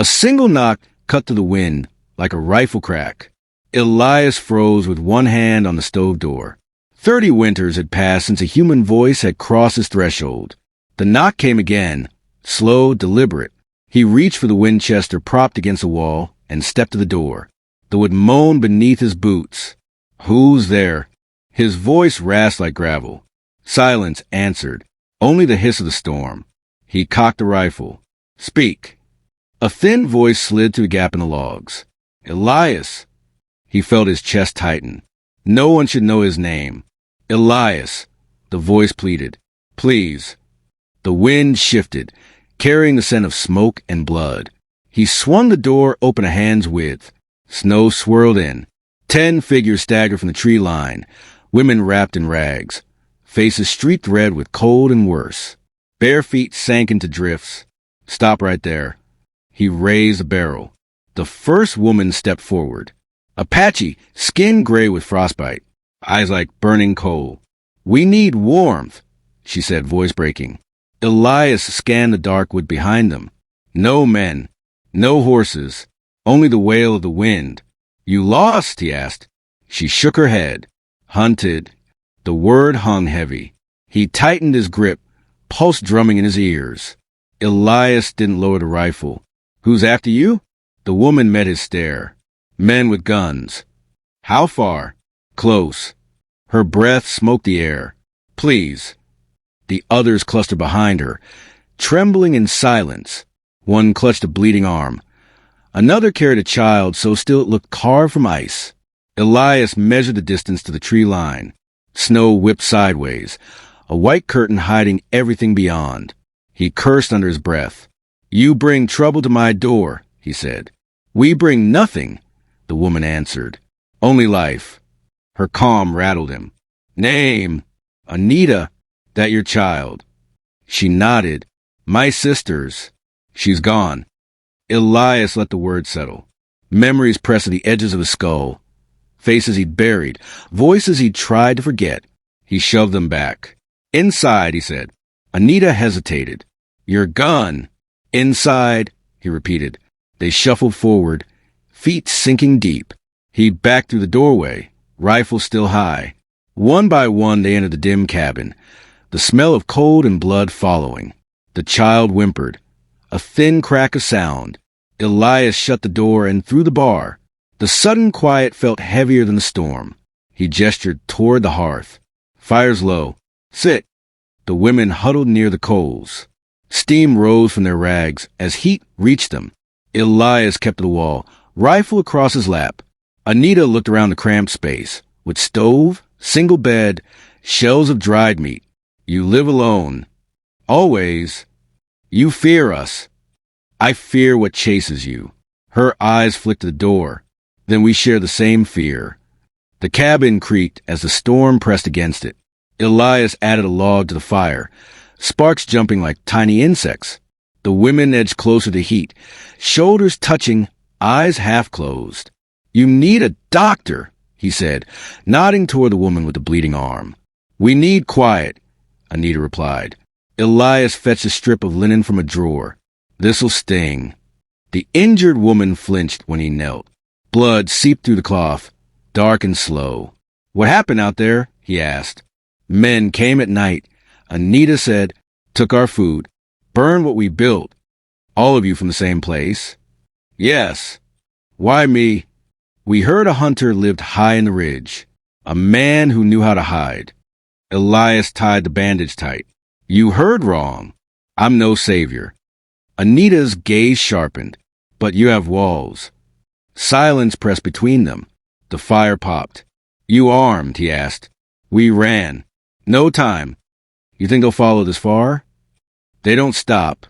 A single knock cut through the wind like a rifle crack. Elias froze with one hand on the stove door. 30 winters had passed since a human voice had crossed his threshold. The knock came again, slow, deliberate. He reached for the Winchester propped against the wall and stepped to the door. The wood moaned beneath his boots. "Who's there?" His voice rasped like gravel. Silence answered, only the hiss of the storm. He cocked the rifle. "Speak." A thin voice slid through a gap in the logs. "Elias." He felt his chest tighten. No one should know his name. "Elias," the voice pleaded. "Please." The wind shifted, carrying the scent of smoke and blood. He swung the door open a hand's width. Snow swirled in. 10 figures staggered from the tree line, women wrapped in rags, faces streaked red with cold and worse. Bare feet sank into drifts. "Stop right there." He raised a barrel. The first woman stepped forward. Apache, skin gray with frostbite, eyes like burning coal. "We need warmth," she said, voice breaking. Elias scanned the dark wood behind them. No men, no horses, only the wail of the wind. "You lost?" he asked. She shook her head. "Hunted." The word hung heavy. He tightened his grip, pulse drumming in his ears. Elias didn't lower the rifle. "Who's after you?" The woman met his stare. "Men with guns." "How far?" "Close." Her breath smoked the air. "Please." The others clustered behind her, trembling in silence. One clutched a bleeding arm. Another carried a child so still it looked carved from ice. Elias measured the distance to the tree line. Snow whipped sideways, a white curtain hiding everything beyond. He cursed under his breath. "You bring trouble to my door," he said. "We bring nothing," the woman answered. "Only life." Her calm rattled him. "Name." "Anita." "That your child?" She nodded. "My sister's." "She's gone." Elias let the word settle. Memories pressed to the edges of his skull. Faces he'd buried, voices he'd tried to forget. He shoved them back. "Inside," he said. Anita hesitated. "Your gun." "Inside," he repeated. They shuffled forward, feet sinking deep. He backed through the doorway, rifle still high. One by one they entered the dim cabin, the smell of cold and blood following. The child whimpered. A thin crack of sound. Elias shut the door and threw the bar. The sudden quiet felt heavier than the storm. He gestured toward the hearth. "Fire's low. Sit." The women huddled near the coals. Steam rose from their rags as heat reached them. Elias kept to the wall, rifle across his lap. Anita looked around the cramped space, with stove, single bed, shells of dried meat. "You live alone." "Always." "You fear us." "I fear what chases you." Her eyes flicked to the door. "Then we share the same fear." The cabin creaked as the storm pressed against it. Elias added a log to the fire, sparks jumping like tiny insects. The women edged closer to heat, shoulders touching, eyes half closed. "You need a doctor," he said, nodding toward the woman with the bleeding arm. "We need quiet," Anita replied. Elias fetched a strip of linen from a drawer. "This'll sting." The injured woman flinched when he knelt. Blood seeped through the cloth, dark and slow. "What happened out there?" he asked. "Men came at night," Anita said, "took our food, burned what we built." "All of you from the same place?" "Yes." "Why me?" "We heard a hunter lived high in the ridge. A man who knew how to hide." Elias tied the bandage tight. "You heard wrong. I'm no savior." Anita's gaze sharpened. "But you have walls." Silence pressed between them. The fire popped. "You armed?" he asked. "We ran." "No time." "You think they'll follow this far?" "They don't stop."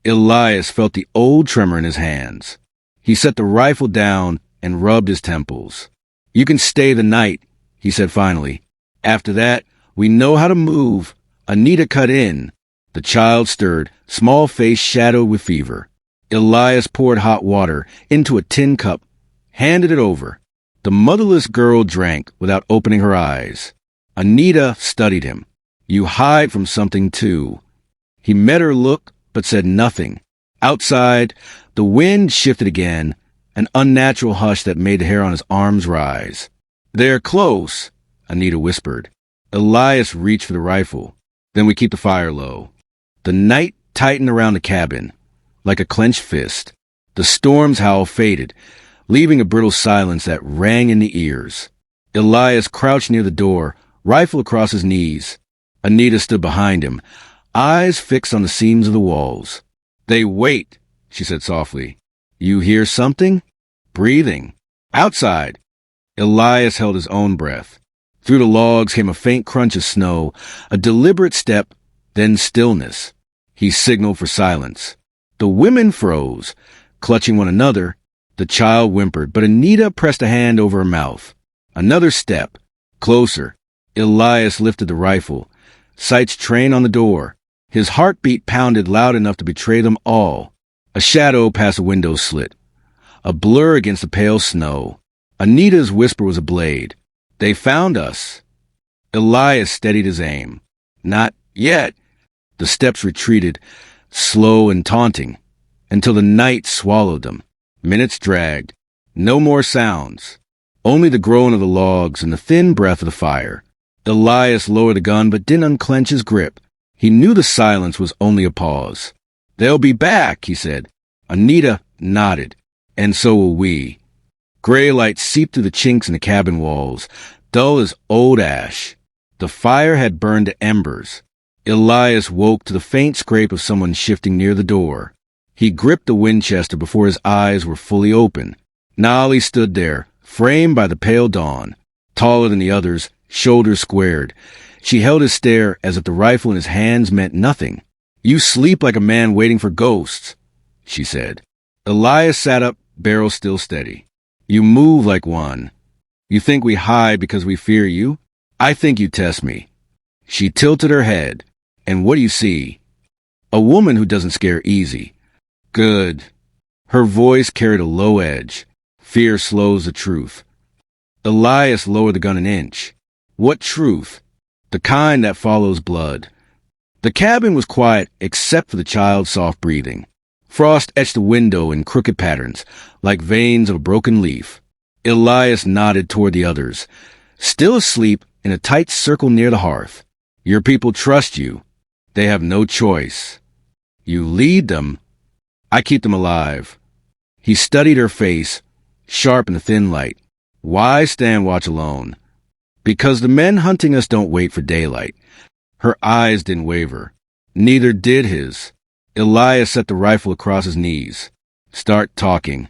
Elias felt the old tremor in his hands. He set the rifle down and rubbed his temples. "You can stay the night," he said finally. "After that, we know how to move." Anita cut in. The child stirred, small face shadowed with fever. Elias poured hot water into a tin cup, handed it over. The motherless girl drank without opening her eyes. Anita studied him. "You hide from something, too." He met her look, but said nothing. Outside, the wind shifted again, an unnatural hush that made the hair on his arms rise. "They're close," Anita whispered. Elias reached for the rifle. "Then we keep the fire low." The night tightened around the cabin, like a clenched fist. The storm's howl faded, leaving a brittle silence that rang in the ears. Elias crouched near the door, rifle across his knees. Anita stood behind him, eyes fixed on the seams of the walls. "They wait," she said softly. "You hear something?" "Breathing." "Outside." Elias held his own breath. Through the logs came a faint crunch of snow, a deliberate step, then stillness. He signaled for silence. The women froze, clutching one another. The child whimpered, but Anita pressed a hand over her mouth. Another step. Closer. Elias lifted the rifle, sights trained on the door. His heartbeat pounded loud enough to betray them all. A shadow past a window slit, a blur against the pale snow. Anita's whisper was a blade. "They found us." Elias steadied his aim. "Not yet." The steps retreated, slow and taunting, until the night swallowed them. Minutes dragged. No more sounds. Only the groan of the logs and the thin breath of the fire. Elias lowered the gun but didn't unclench his grip. He knew the silence was only a pause. "They'll be back," he said. Anita nodded. "And so will we." Gray light seeped through the chinks in the cabin walls, dull as old ash. The fire had burned to embers. Elias woke to the faint scrape of someone shifting near the door. He gripped the Winchester before his eyes were fully open. Nolly stood there, framed by the pale dawn, taller than the others, shoulders squared. She held his stare as if the rifle in his hands meant nothing. "You sleep like a man waiting for ghosts," she said. Elias sat up, barrel still steady. "You move like one. You think we hide because we fear you? I think you test me." She tilted her head. "And what do you see?" "A woman who doesn't scare easy." "Good." Her voice carried a low edge. Fear slows the truth. Elias lowered the gun an inch. "What truth?" "The kind that follows blood." The cabin was quiet except for the child's soft breathing. Frost etched the window in crooked patterns, like veins of a broken leaf. Elias nodded toward the others, still asleep in a tight circle near the hearth. "Your people trust you. They have no choice. You lead them. I keep them alive." He studied her face, sharp in the thin light. "Why stand watch alone?" "Because the men hunting us don't wait for daylight." Her eyes didn't waver. Neither did his. Elias set the rifle across his knees. "Start talking."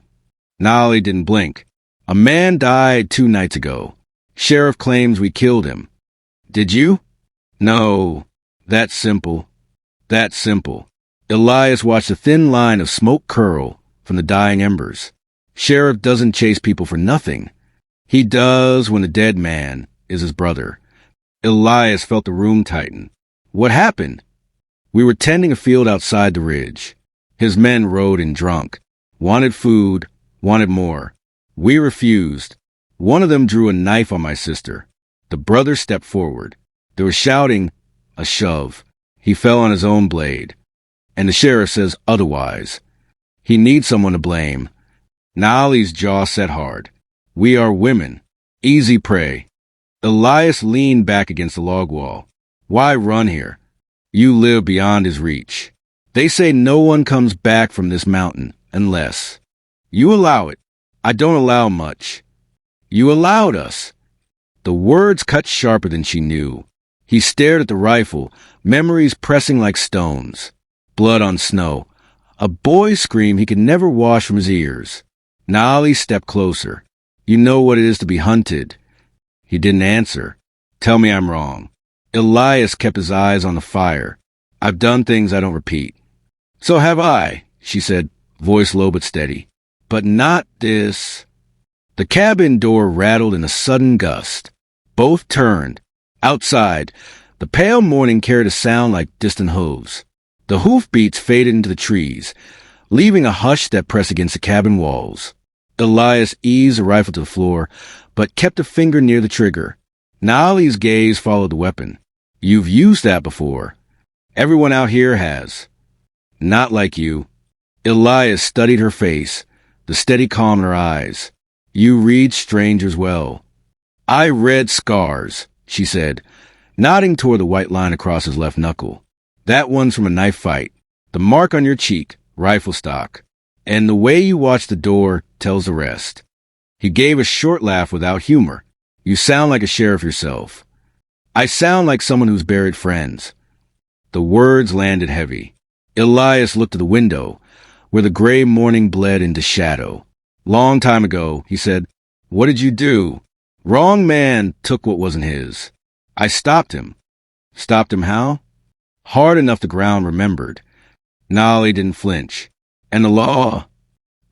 Nolly didn't blink. "A man died 2 nights ago. Sheriff claims we killed him." "Did you?" "No. That's simple. That's simple." Elias watched a thin line of smoke curl from the dying embers. "Sheriff doesn't chase people for nothing. He does when the dead man is his brother." Elias felt the room tighten. "What happened?" "We were tending a field outside the ridge. His men rode in drunk. Wanted food, wanted more. We refused. One of them drew a knife on my sister. The brother stepped forward. There was shouting, a shove. He fell on his own blade. And the sheriff says otherwise. He needs someone to blame." Nolly's jaw set hard. "We are women. Easy prey." Elias leaned back against the log wall. "Why run here? You live beyond his reach. They say no one comes back from this mountain unless. You allow it. I don't allow much. You allowed us." The words cut sharper than she knew. He stared at the rifle, memories pressing like stones. Blood on snow. A boy's scream he could never wash from his ears. Nolly stepped closer. "You know what it is to be hunted." He didn't answer. "Tell me I'm wrong." Elias kept his eyes on the fire. "I've done things I don't repeat." "So have I," she said, voice low but steady. "But not this." The cabin door rattled in a sudden gust. Both turned. Outside, the pale morning carried a sound like distant hooves. The hoofbeats faded into the trees, leaving a hush that pressed against the cabin walls. Elias eased the rifle to the floor, but kept a finger near the trigger. Nolly's gaze followed the weapon. "You've used that before. Everyone out here has." "Not like you." Elias studied her face, the steady calm in her eyes. You read strangers well. I read scars, she said, nodding toward the white line across his left knuckle. That one's from a knife fight. The mark on your cheek, rifle stock. And the way you watch the door tells the rest. He gave a short laugh without humor. You sound like a sheriff yourself. I sound like someone who's buried friends. The words landed heavy. Elias looked to the window, where the gray morning bled into shadow. Long time ago, he said, what did you do? Wrong man took what wasn't his. I stopped him. Stopped him how? Hard enough the ground remembered. Nolly didn't flinch. And the law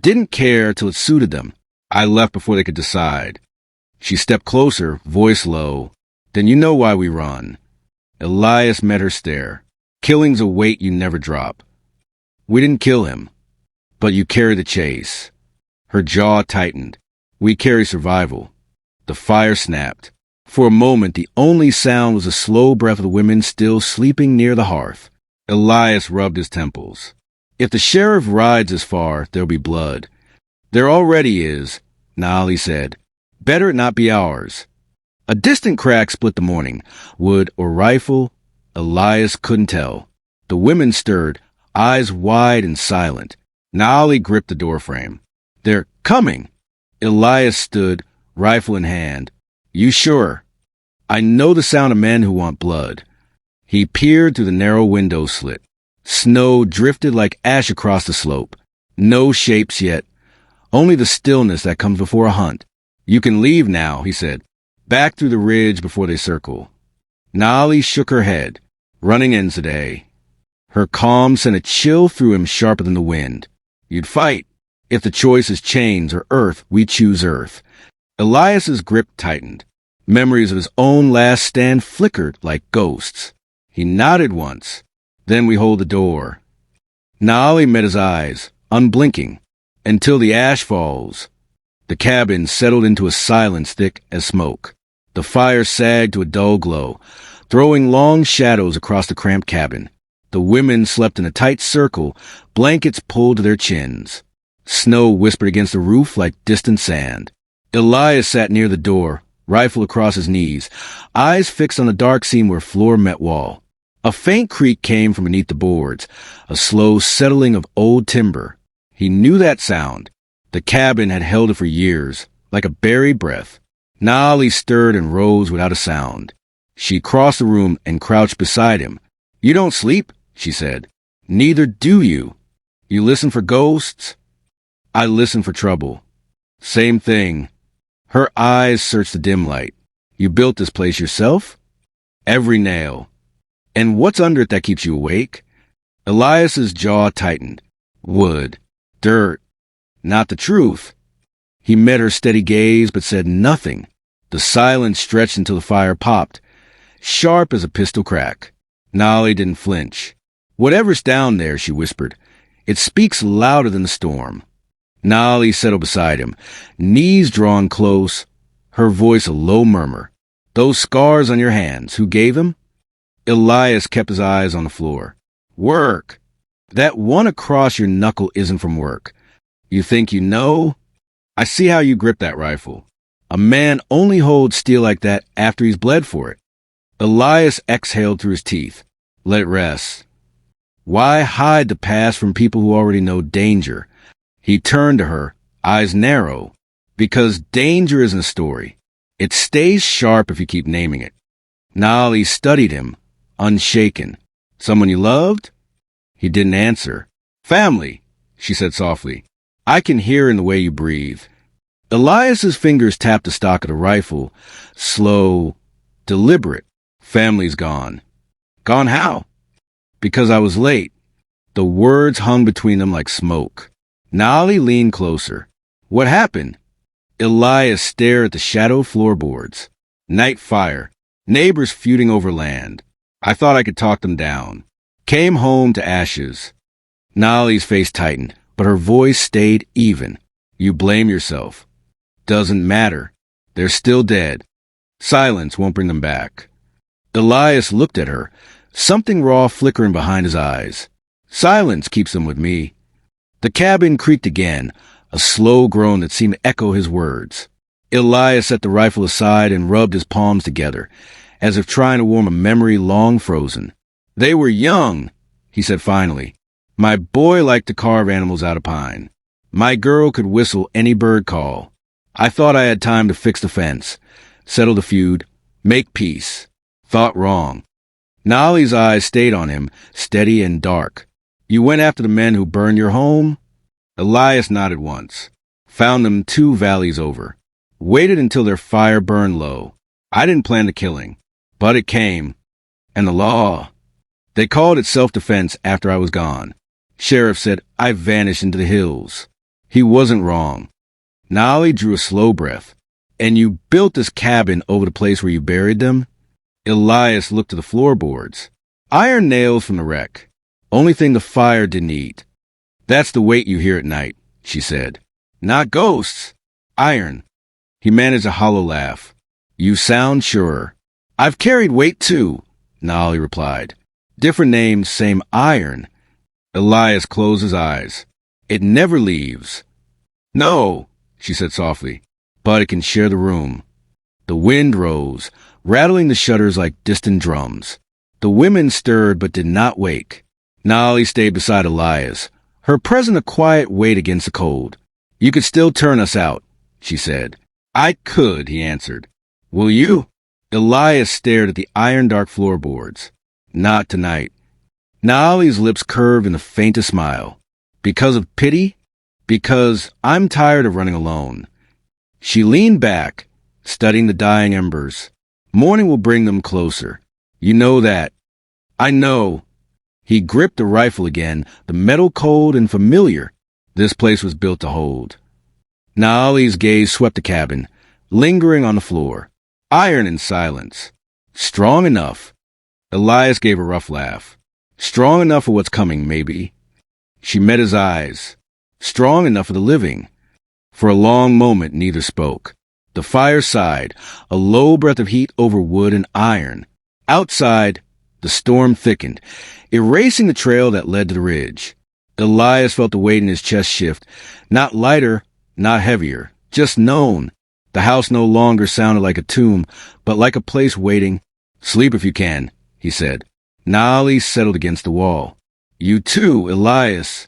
didn't care till it suited them. I left before they could decide. She stepped closer, voice low. Then you know why we run. Elias met her stare. Killing's a weight you never drop. We didn't kill him, but you carry the chase. Her jaw tightened. We carry survival. The fire snapped. For a moment, the only sound was the slow breath of the women still sleeping near the hearth. Elias rubbed his temples. If the sheriff rides as far, there'll be blood. There already is, Nolly said. Better it not be ours. A distant crack split the morning. Wood or rifle? Elias couldn't tell. The women stirred, eyes wide and silent. Nolly gripped the doorframe. They're coming. Elias stood, rifle in hand. You sure? I know the sound of men who want blood. He peered through the narrow window slit. Snow drifted like ash across the slope. No shapes yet. Only the stillness that comes before a hunt. You can leave now, he said. Back through the ridge before they circle. Nolly shook her head. Running in today. Her calm sent a chill through him sharper than the wind. You'd fight. If the choice is chains or earth, we choose earth. Elias's grip tightened. Memories of his own last stand flickered like ghosts. He nodded once. Then we hold the door. Nolly met his eyes, unblinking, until the ash falls. The cabin settled into a silence thick as smoke. The fire sagged to a dull glow, throwing long shadows across the cramped cabin. The women slept in a tight circle, blankets pulled to their chins. Snow whispered against the roof like distant sand. Elias sat near the door, rifle across his knees, eyes fixed on the dark seam where floor met wall. A faint creak came from beneath the boards, a slow settling of old timber. He knew that sound. The cabin had held it for years, like a buried breath. Nolly stirred and rose without a sound. She crossed the room and crouched beside him. You don't sleep, she said. Neither do you. You listen for ghosts? I listen for trouble. Same thing. Her eyes searched the dim light. You built this place yourself? Every nail. And what's under it that keeps you awake? Elias's jaw tightened. Wood. Dirt. Not the truth. He met her steady gaze but said nothing. The silence stretched until the fire popped, sharp as a pistol crack. Nolly didn't flinch. Whatever's down there, she whispered. It speaks louder than the storm. Nolly settled beside him, knees drawn close, her voice a low murmur. Those scars on your hands, who gave them? Elias kept his eyes on the floor. Work. That one across your knuckle isn't from work. You think you know? I see how you grip that rifle. A man only holds steel like that after he's bled for it. Elias exhaled through his teeth. Let it rest. Why hide the past from people who already know danger? He turned to her, eyes narrow. Because danger isn't a story. It stays sharp if you keep naming it. Nolly studied him, unshaken. Someone you loved? He didn't answer. Family, she said softly. I can hear in the way you breathe. Elias's fingers tapped the stock of the rifle, slow, deliberate. Family's gone. Gone how? Because I was late. The words hung between them like smoke. Nolly leaned closer. What happened? Elias stared at the shadow floorboards. Night fire. Neighbors feuding over land. I thought I could talk them down. Came home to ashes. Nolly's face tightened, but her voice stayed even. You blame yourself. Doesn't matter. They're still dead. Silence won't bring them back. Elias looked at her, something raw flickering behind his eyes. Silence keeps them with me. The cabin creaked again, a slow groan that seemed to echo his words. Elias set the rifle aside and rubbed his palms together, as if trying to warm a memory long frozen. They were young, he said finally. My boy liked to carve animals out of pine. My girl could whistle any bird call. I thought I had time to fix the fence, settle the feud, make peace. Thought wrong. Nolly's eyes stayed on him, steady and dark. You went after the men who burned your home? Elias nodded once. Found them 2 valleys over. Waited until their fire burned low. I didn't plan the killing, but it came. And the law. They called it self-defense after I was gone. Sheriff said I vanished into the hills. He wasn't wrong. Nolly drew a slow breath. And you built this cabin over the place where you buried them? Elias looked to the floorboards. Iron nails from the wreck. Only thing the fire didn't eat. That's the weight you hear at night, she said. Not ghosts. Iron. He managed a hollow laugh. You sound surer. I've carried weight too, Nolly replied. Different names, same iron. Elias closed his eyes. It never leaves. No, she said softly, but it can share the room. The wind rose, rattling the shutters like distant drums. The women stirred but did not wake. Nolly stayed beside Elias, her presence a quiet weight against the cold. You could still turn us out, she said. I could, he answered. Will you? Elias stared at the iron-dark floorboards. Not tonight. Nolly's lips curved in the faintest smile. Because of pity? Because I'm tired of running alone. She leaned back, studying the dying embers. Morning will bring them closer. You know that. I know. He gripped the rifle again, the metal cold and familiar. This place was built to hold. Nolly's gaze swept the cabin, lingering on the floor. Iron in silence. Strong enough. Elias gave a rough laugh. Strong enough for what's coming, maybe. She met his eyes. Strong enough for the living. For a long moment, neither spoke. The fire sighed, a low breath of heat over wood and iron. Outside, the storm thickened, erasing the trail that led to the ridge. Elias felt the weight in his chest shift, not lighter, not heavier, just known. The house no longer sounded like a tomb, but like a place waiting. Sleep if you can, he said. Nolly settled against the wall. You too, Elias.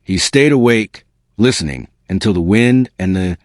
He stayed awake, listening, until the wind and the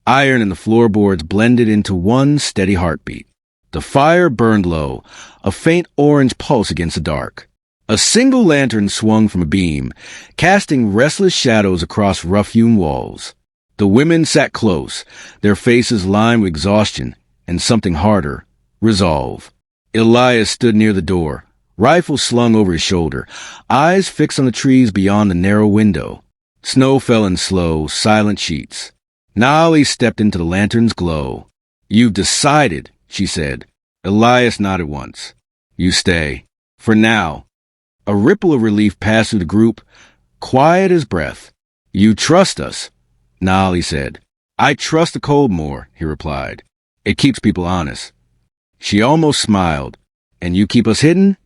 iron in the floorboards blended into one steady heartbeat. The fire burned low, a faint orange pulse against the dark. A single lantern swung from a beam, casting restless shadows across rough-hewn walls. The women sat close, their faces lined with exhaustion and something harder, resolve. Elias stood near the door, rifle slung over his shoulder, eyes fixed on the trees beyond the narrow window. Snow fell in slow, silent sheets. Nolly stepped into the lantern's glow. You've decided, she said. Elias nodded once. You stay. For now. A ripple of relief passed through the group, quiet as breath. You trust us, Nolly said. I trust the cold more, he replied. It keeps people honest. She almost smiled. And you keep us hidden?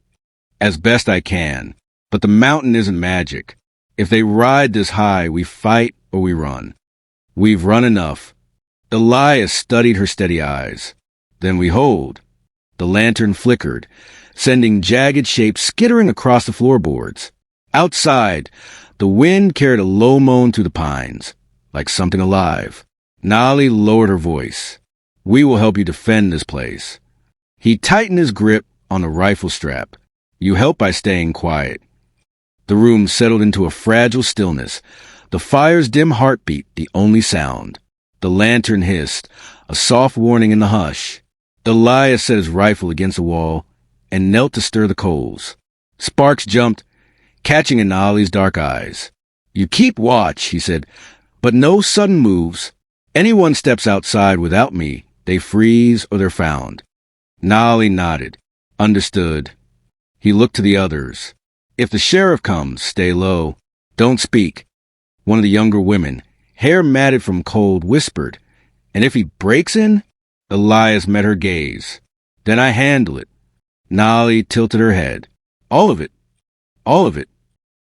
As best I can. But the mountain isn't magic. If they ride this high, we fight or we run. We've run enough. Elias studied her steady eyes. Then we hold. The lantern flickered, sending jagged shapes skittering across the floorboards. Outside, the wind carried a low moan through the pines, like something alive. Nolly lowered her voice. We will help you defend this place. He tightened his grip on the rifle strap. You help by staying quiet. The room settled into a fragile stillness, the fire's dim heartbeat the only sound. The lantern hissed, a soft warning in the hush. Elias set his rifle against the wall and knelt to stir the coals. Sparks jumped, catching in Nolly's dark eyes. You keep watch, he said, but no sudden moves. Anyone steps outside without me, they freeze or they're found. Nolly nodded. Understood. He looked to the others. If the sheriff comes, stay low. Don't speak. One of the younger women, hair matted from cold, whispered. And if he breaks in? Elias met her gaze. Then I handle it. Nolly tilted her head. All of it. All of it.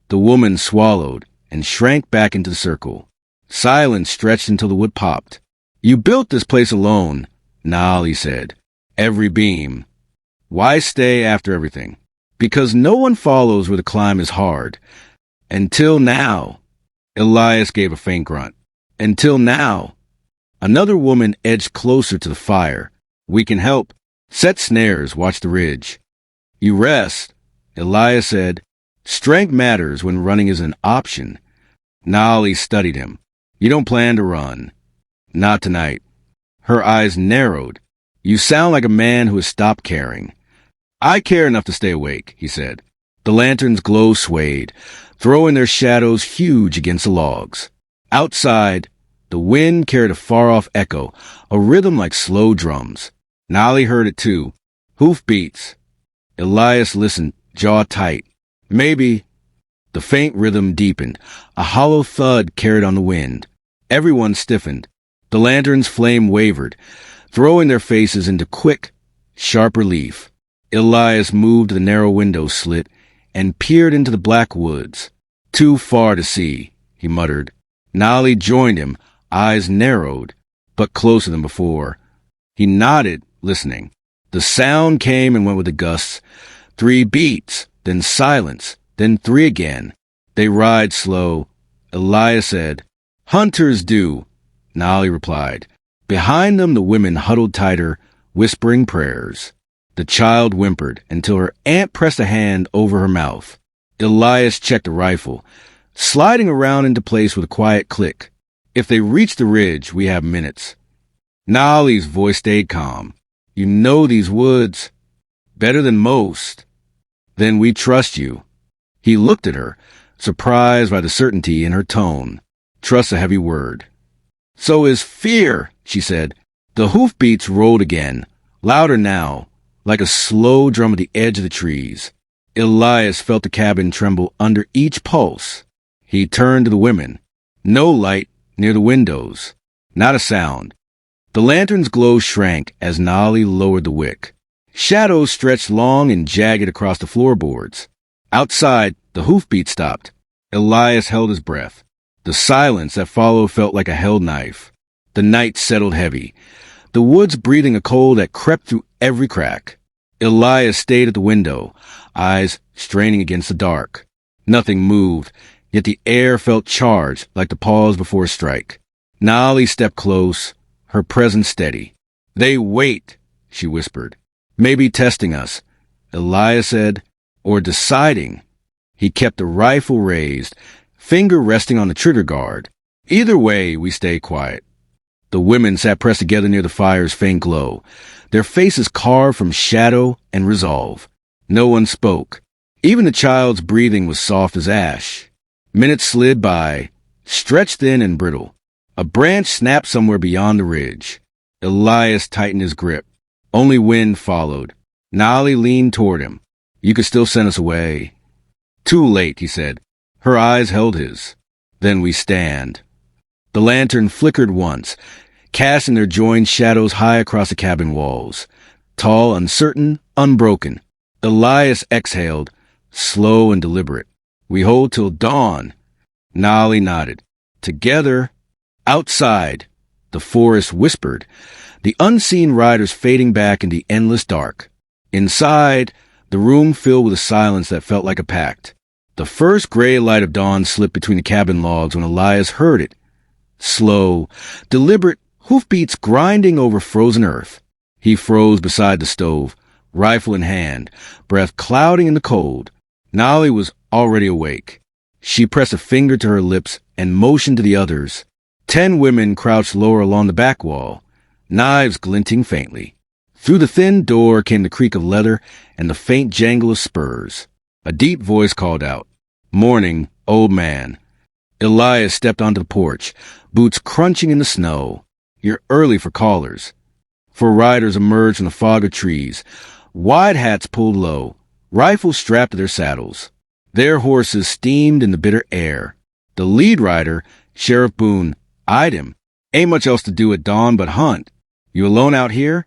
The woman swallowed and shrank back into the circle. Silence stretched until the wood popped. You built this place alone, Nolly said. Every beam. Why stay after everything? Because no one follows where the climb is hard. Until now. Elias gave a faint grunt. Until now. Another woman edged closer to the fire. We can help. Set snares, watch the ridge. You rest, Elias said. Strength matters when running is an option. Nolly studied him. You don't plan to run. Not tonight. Her eyes narrowed. You sound like a man who has stopped caring. I care enough to stay awake, he said. The lantern's glow swayed, throwing their shadows huge against the logs. Outside, the wind carried a far-off echo, a rhythm like slow drums. Nolly heard it too. Hoofbeats. Elias listened, jaw tight. Maybe. The faint rhythm deepened. A hollow thud carried on the wind. Everyone stiffened. The lantern's flame wavered, throwing their faces into quick, sharp relief. Elias moved to the narrow window slit and peered into the black woods. Too far to see, he muttered. Nolly joined him, eyes narrowed, but closer than before. He nodded, listening. The sound came and went with the gusts. 3 beats, then silence, then 3 again. They ride slow. Elias said, Hunters do, Nolly replied. Behind them the women huddled tighter, whispering prayers. The child whimpered until her aunt pressed a hand over her mouth. Elias checked the rifle, sliding around into place with a quiet click. If they reach the ridge, we have minutes. Nolly's voice stayed calm. You know these woods better than most. Then we trust you. He looked at her, surprised by the certainty in her tone. Trust's a heavy word. So is fear, she said. The hoofbeats rolled again, louder now, like a slow drum at the edge of the trees. Elias felt the cabin tremble under each pulse. He turned to the women. No light near the windows. Not a sound. The lantern's glow shrank as Nolly lowered the wick. Shadows stretched long and jagged across the floorboards. Outside, the hoofbeat stopped. Elias held his breath. The silence that followed felt like a held knife. The night settled heavy, the woods breathing a cold that crept through every crack. Elias stayed at the window, eyes straining against the dark. Nothing moved, yet the air felt charged like the pause before a strike. Nolly stepped close, her presence steady. They wait, she whispered. Maybe testing us, Elias said, or deciding. He kept the rifle raised, finger resting on the trigger guard. Either way, we stay quiet. The women sat pressed together near the fire's faint glow, their faces carved from shadow and resolve. No one spoke. Even the child's breathing was soft as ash. Minutes slid by, stretched thin and brittle. A branch snapped somewhere beyond the ridge. Elias tightened his grip. Only wind followed. Nolly leaned toward him. You could still send us away. Too late, he said. Her eyes held his. Then we stand. The lantern flickered once, casting their joined shadows high across the cabin walls. Tall, uncertain, unbroken. Elias exhaled, slow and deliberate. We hold till dawn. Nolly nodded. Together, outside, the forest whispered, the unseen riders fading back in the endless dark. Inside, the room filled with a silence that felt like a pact. The first gray light of dawn slipped between the cabin logs when Elias heard it. Slow, deliberate, hoofbeats grinding over frozen earth. He froze beside the stove, rifle in hand, breath clouding in the cold. Nolly was already awake. She pressed a finger to her lips and motioned to the others. 10 women crouched lower along the back wall, knives glinting faintly. Through the thin door came the creak of leather and the faint jangle of spurs. A deep voice called out, "Morning, old man." Elias stepped onto the porch, boots crunching in the snow. You're early for callers. 4 riders emerged from the fog of trees, wide hats pulled low, rifles strapped to their saddles. Their horses steamed in the bitter air. The lead rider, Sheriff Boone, eyed him. Ain't much else to do at dawn but hunt. You alone out here?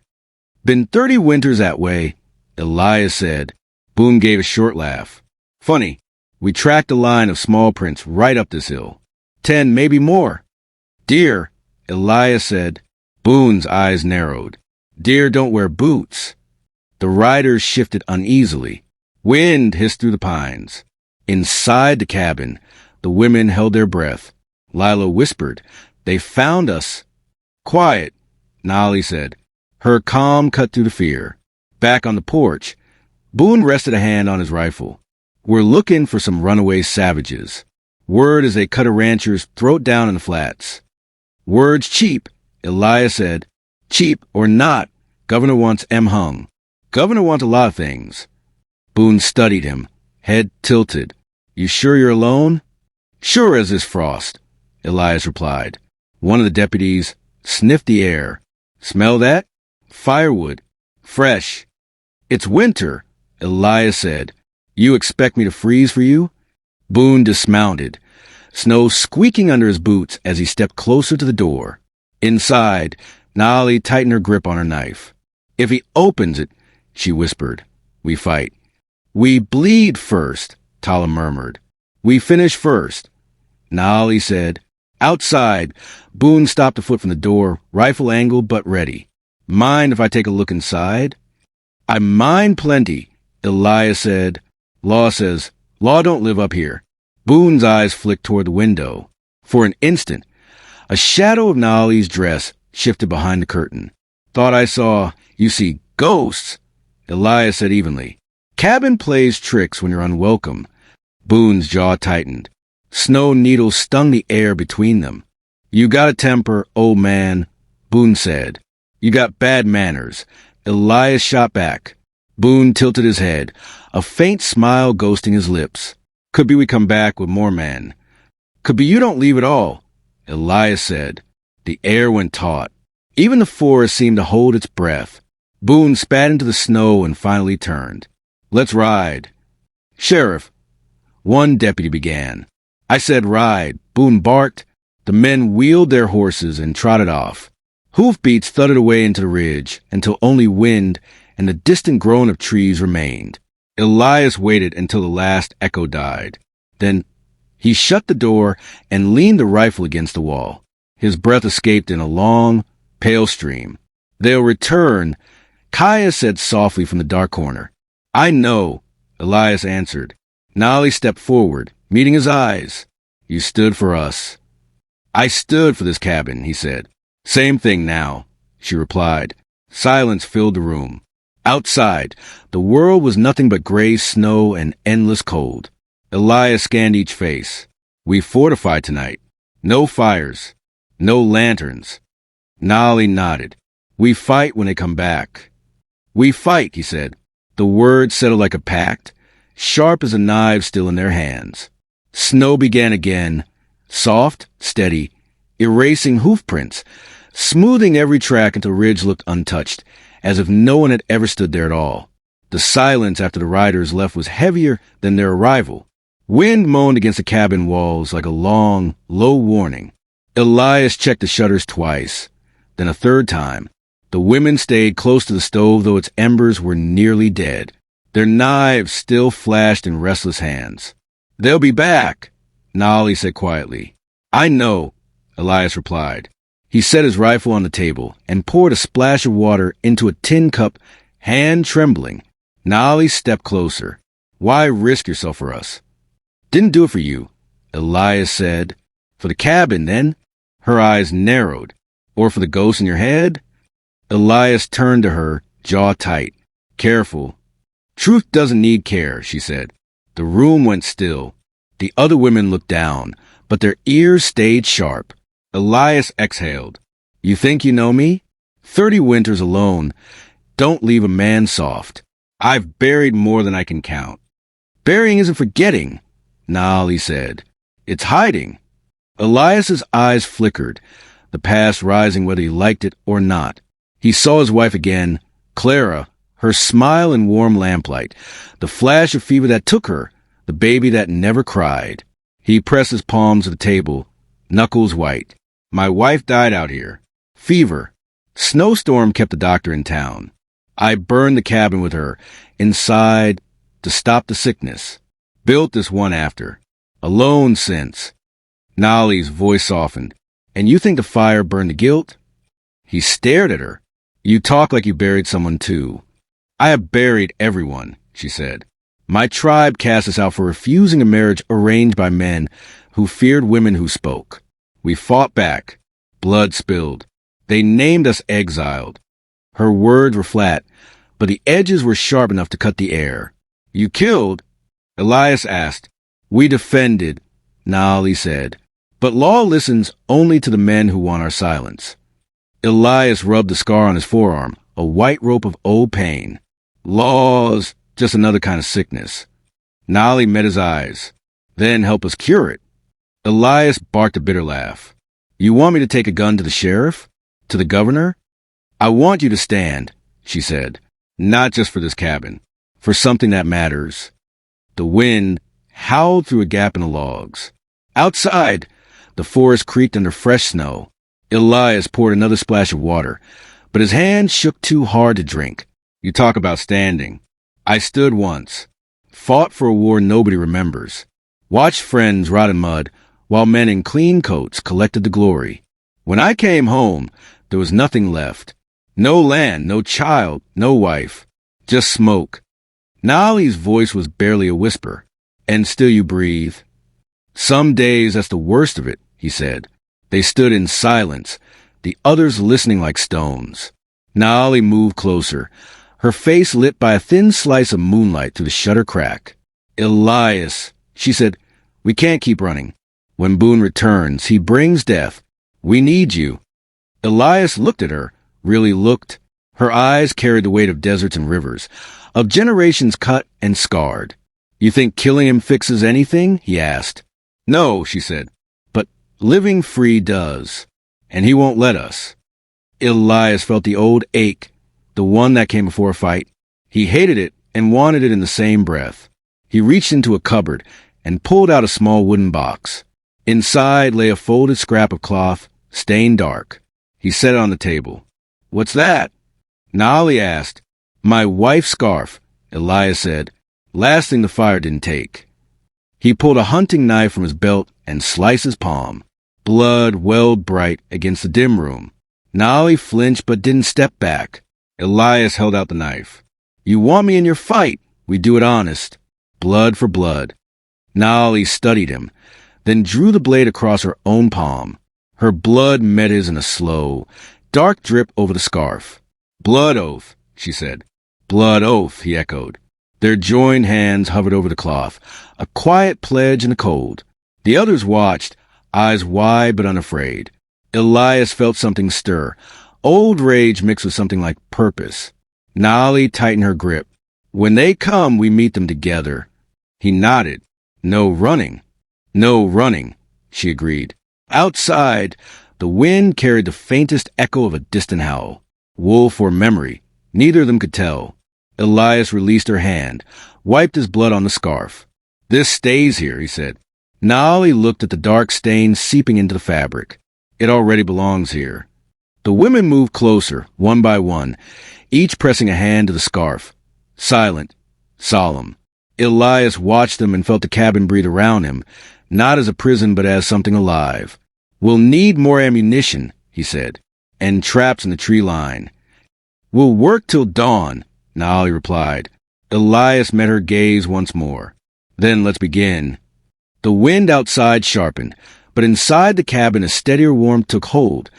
Been 30 winters that way, Elias said. Boone gave a short laugh. Funny, we tracked a line of small prints right up this hill. 10, maybe more. Deer, Elias said. Boone's eyes narrowed. Deer don't wear boots. The riders shifted uneasily. Wind hissed through the pines. Inside the cabin, the women held their breath. Lila whispered, They found us. Quiet, Nolly said. Her calm cut through the fear. Back on the porch, Boone rested a hand on his rifle. We're looking for some runaway savages. Word as they cut a rancher's throat down in the flats. Word's cheap, Elias said. Cheap or not, Governor wants M. hung. Governor wants a lot of things. Boone studied him, head tilted. You sure you're alone? Sure as is frost, Elias replied. One of the deputies sniffed the air. Smell that? Firewood. Fresh. It's winter, Elias said. You expect me to freeze for you? Boone dismounted, snow squeaking under his boots as he stepped closer to the door. Inside, Nolly tightened her grip on her knife. If he opens it, she whispered, we fight. We bleed first, Tala murmured. We finish first. Nolly said. Outside, Boone stopped a foot from the door, rifle angled but ready. Mind if I take a look inside? I mind plenty, Elias said. Law says, law don't live up here. Boone's eyes flicked toward the window. For an instant, a shadow of Nolly's dress shifted behind the curtain. Thought I saw, you see, ghosts, Elias said evenly. Cabin plays tricks when you're unwelcome. Boone's jaw tightened. Snow needles stung the air between them. You got a temper, old man, Boone said. You got bad manners. Elias shot back. Boone tilted his head, a faint smile ghosting his lips. Could be we come back with more men. Could be you don't leave at all, Elias said. The air went taut. Even the forest seemed to hold its breath. Boone spat into the snow and finally turned. Let's ride. Sheriff, one deputy began. I said ride. Boone barked. The men wheeled their horses and trotted off. Hoofbeats thudded away into the ridge until only wind and the distant groan of trees remained. Elias waited until the last echo died. Then he shut the door and leaned the rifle against the wall. His breath escaped in a long, pale stream. They'll return, Kaya said softly from the dark corner. I know, Elias answered. Nolly stepped forward, meeting his eyes. You stood for us. I stood for this cabin, he said. Same thing now, she replied. Silence filled the room. Outside, the world was nothing but gray snow and endless cold. Elias scanned each face. We fortified tonight. No fires. No lanterns. Nolly nodded. We fight when they come back. We fight, he said. The words settled like a pact, sharp as a knife still in their hands. Snow began again, soft, steady, erasing hoofprints, smoothing every track until ridge looked untouched, as if no one had ever stood there at all. The silence after the riders left was heavier than their arrival. Wind moaned against the cabin walls like a long, low warning. Elias checked the shutters twice, then a third time. The women stayed close to the stove, though its embers were nearly dead. Their knives still flashed in restless hands. They'll be back, Nolly said quietly. I know, Elias replied. He set his rifle on the table and poured a splash of water into a tin cup, hand trembling. Nolly stepped closer. Why risk yourself for us? Didn't do it for you, Elias said. For the cabin, then? Her eyes narrowed. Or for the ghost in your head? Elias turned to her, jaw tight. Careful. Truth doesn't need care, she said. The room went still. The other women looked down, but their ears stayed sharp. Elias exhaled. You think you know me? 30 winters alone. Don't leave a man soft. I've buried more than I can count. Burying isn't forgetting, Nolly said. It's hiding. Elias's eyes flickered, the past rising whether he liked it or not. He saw his wife again, Clara, her smile in warm lamplight, the flash of fever that took her, the baby that never cried. He pressed his palms to the table, knuckles white. My wife died out here. Fever. Snowstorm kept the doctor in town. I burned the cabin with her, inside, to stop the sickness. Built this one after. Alone since. Nolly's voice softened. And you think the fire burned the guilt? He stared at her. You talk like you buried someone too. I have buried everyone, she said. My tribe cast us out for refusing a marriage arranged by men who feared women who spoke. We fought back. Blood spilled. They named us Exiled. Her words were flat, but the edges were sharp enough to cut the air. You killed? Elias asked. We defended, Nolly said. But law listens only to the men who want our silence. Elias rubbed the scar on his forearm, a white rope of old pain. Law's just another kind of sickness. Nolly met his eyes. Then help us cure it. Elias barked a bitter laugh. You want me to take a gun to the sheriff? To the governor? I want you to stand, she said. Not just for this cabin. For something that matters. The wind howled through a gap in the logs. Outside, the forest creaked under fresh snow. Elias poured another splash of water, but his hand shook too hard to drink. You talk about standing. I stood once. Fought for a war nobody remembers. Watched friends rot in mud, while men in clean coats collected the glory. When I came home, there was nothing left. No land, no child, no wife. Just smoke. Nolly's voice was barely a whisper. And still you breathe. Some days that's the worst of it, he said. They stood in silence, the others listening like stones. Nolly moved closer, her face lit by a thin slice of moonlight through the shutter crack. Elias, she said, we can't keep running. When Boone returns, he brings death. We need you. Elias looked at her, really looked. Her eyes carried the weight of deserts and rivers, of generations cut and scarred. You think killing him fixes anything? He asked. No, she said, but living free does, and he won't let us. Elias felt the old ache, the one that came before a fight. He hated it and wanted it in the same breath. He reached into a cupboard and pulled out a small wooden box. Inside lay a folded scrap of cloth, stained dark. He set it on the table. What's that? Nolly asked. My wife's scarf, Elias said. Last thing the fire didn't take. He pulled a hunting knife from his belt and sliced his palm. Blood welled bright against the dim room. Nolly flinched but didn't step back. Elias held out the knife. You want me in your fight? We do it honest. Blood for blood. Nolly studied him, then drew the blade across her own palm. Her blood met his in a slow, dark drip over the scarf. Blood oath, she said. Blood oath, he echoed. Their joined hands hovered over the cloth, a quiet pledge in the cold. The others watched, eyes wide but unafraid. Elias felt something stir, old rage mixed with something like purpose. Nolly tightened her grip. When they come, we meet them together. He nodded. No running. No running, she agreed. Outside, the wind carried the faintest echo of a distant howl. Wolf or memory, neither of them could tell. Elias released her hand, wiped his blood on the scarf. This stays here, he said. Nolly looked at the dark stain seeping into the fabric. It already belongs here. The women moved closer, one by one, each pressing a hand to the scarf. Silent, solemn. Elias watched them and felt the cabin breathe around him, not as a prison but as something alive. We'll need more ammunition, he said, and traps in the tree line. We'll work till dawn, Nolly replied. Elias met her gaze once more. Then let's begin. The wind outside sharpened, but inside the cabin a steadier warmth took hold,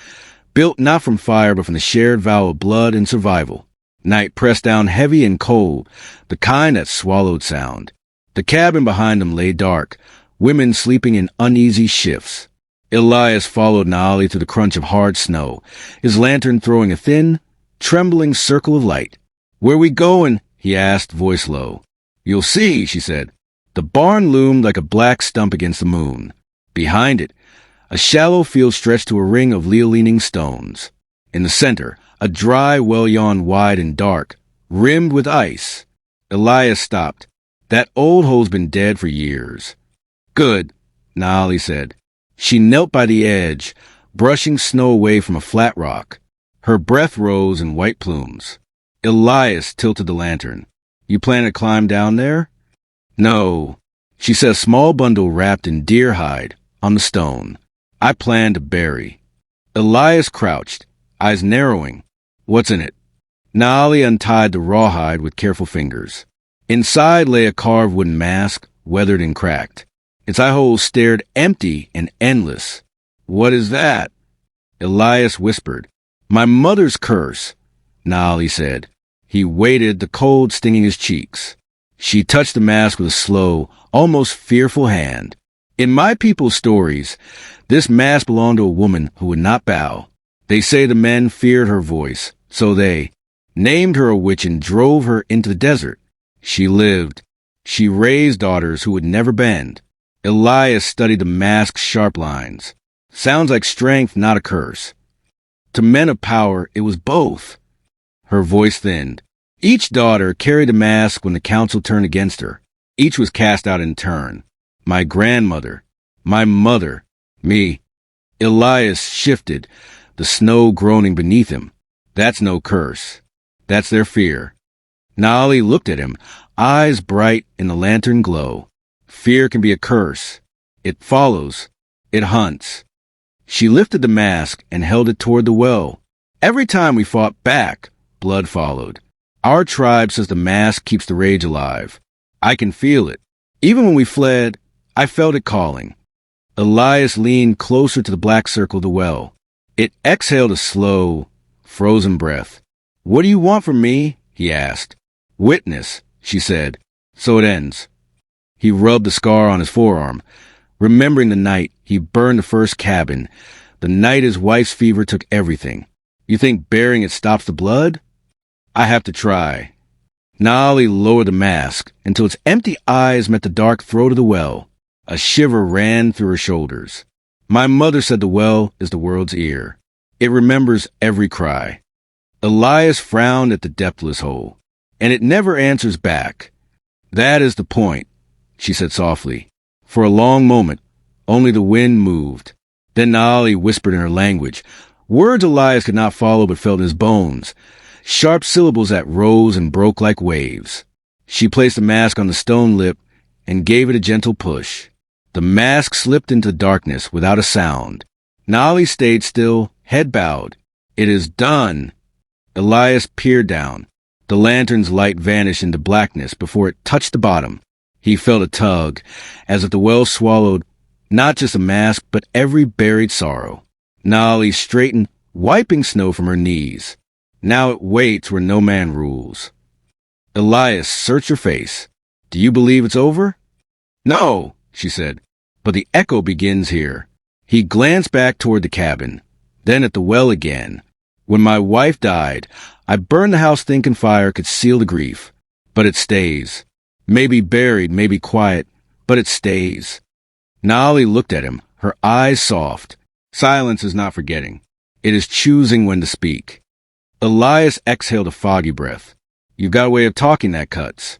built not from fire but from the shared vow of blood and survival. Night pressed down heavy and cold, the kind that swallowed sound. The cabin behind them lay dark, women sleeping in uneasy shifts. Elias followed Nolly through the crunch of hard snow, his lantern throwing a thin, trembling circle of light. Where we goin'? He asked, voice low. You'll see, she said. The barn loomed like a black stump against the moon. Behind it, a shallow field stretched to a ring of leaning stones. In the center, a dry well yawned wide and dark, rimmed with ice. Elias stopped. That old hole's been dead for years. Good, Nolly said. She knelt by the edge, brushing snow away from a flat rock. Her breath rose in white plumes. Elias tilted the lantern. You plan to climb down there? No. She said a small bundle wrapped in deer hide on the stone. I plan to bury. Elias crouched, eyes narrowing. What's in it? Naali untied the rawhide with careful fingers. Inside lay a carved wooden mask, weathered and cracked. Its eye holes stared empty and endless. What is that? Elias whispered. My mother's curse, Naali said. He waited, the cold stinging his cheeks. She touched the mask with a slow, almost fearful hand. In my people's stories, this mask belonged to a woman who would not bow. They say the men feared her voice, so they named her a witch and drove her into the desert. She lived. She raised daughters who would never bend. Elias studied the mask's sharp lines. Sounds like strength, not a curse. To men of power, it was both. Her voice thinned. Each daughter carried a mask when the council turned against her. Each was cast out in turn. My grandmother, my mother, me. Elias shifted, the snow groaning beneath him. That's no curse. That's their fear. Naali looked at him, eyes bright in the lantern glow. Fear can be a curse. It follows. It hunts. She lifted the mask and held it toward the well. Every time we fought back, blood followed. Our tribe says the mask keeps the rage alive. I can feel it. Even when we fled, I felt it calling. Elias leaned closer to the black circle of the well. It exhaled a slow, frozen breath. What do you want from me? He asked. Witness, she said. So it ends. He rubbed the scar on his forearm. Remembering the night he burned the first cabin, the night his wife's fever took everything. You think burying it stops the blood? I have to try. Naali lowered the mask until its empty eyes met the dark throat of the well. A shiver ran through her shoulders. My mother said the well is the world's ear. It remembers every cry. Elias frowned at the depthless hole, and it never answers back. That is the point, she said softly. For a long moment, only the wind moved. Then Naali whispered in her language. Words Elias could not follow but felt in his bones. Sharp syllables that rose and broke like waves. She placed the mask on the stone lip and gave it a gentle push. The mask slipped into darkness without a sound. Naali stayed still, head bowed. It is done. Elias peered down. The lantern's light vanished into blackness before it touched the bottom. He felt a tug, as if the well swallowed not just a mask, but every buried sorrow. Naali straightened, wiping snow from her knees. Now it waits where no man rules. Elias, search your face. Do you believe it's over? No, she said, but the echo begins here. He glanced back toward the cabin, then at the well again. When my wife died, I burned the house thinking fire could seal the grief. But it stays. Maybe buried, maybe quiet, but it stays. Naali looked at him, her eyes soft. Silence is not forgetting. It is choosing when to speak. Elias exhaled a foggy breath. You've got a way of talking that cuts.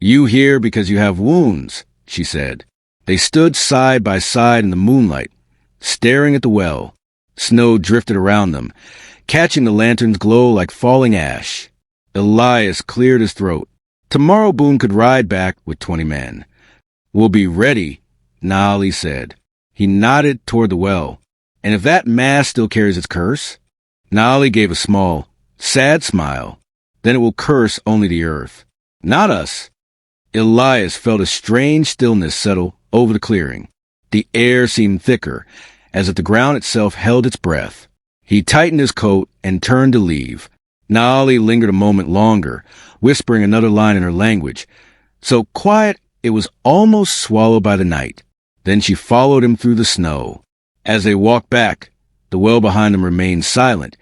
You here because you have wounds, she said. They stood side by side in the moonlight, staring at the well. Snow drifted around them, catching the lantern's glow like falling ash. Elias cleared his throat. Tomorrow Boone could ride back with 20 men. We'll be ready, Naali said. He nodded toward the well. And if that mask still carries its curse? Naali gave a small, sad smile. Then it will curse only the earth, not us. Elias felt a strange stillness settle over the clearing. The air seemed thicker, as if the ground itself held its breath. He tightened his coat and turned to leave. Naali lingered a moment longer, whispering another line in her language, so quiet it was almost swallowed by the night. Then she followed him through the snow. As they walked back, the well behind them remained silent,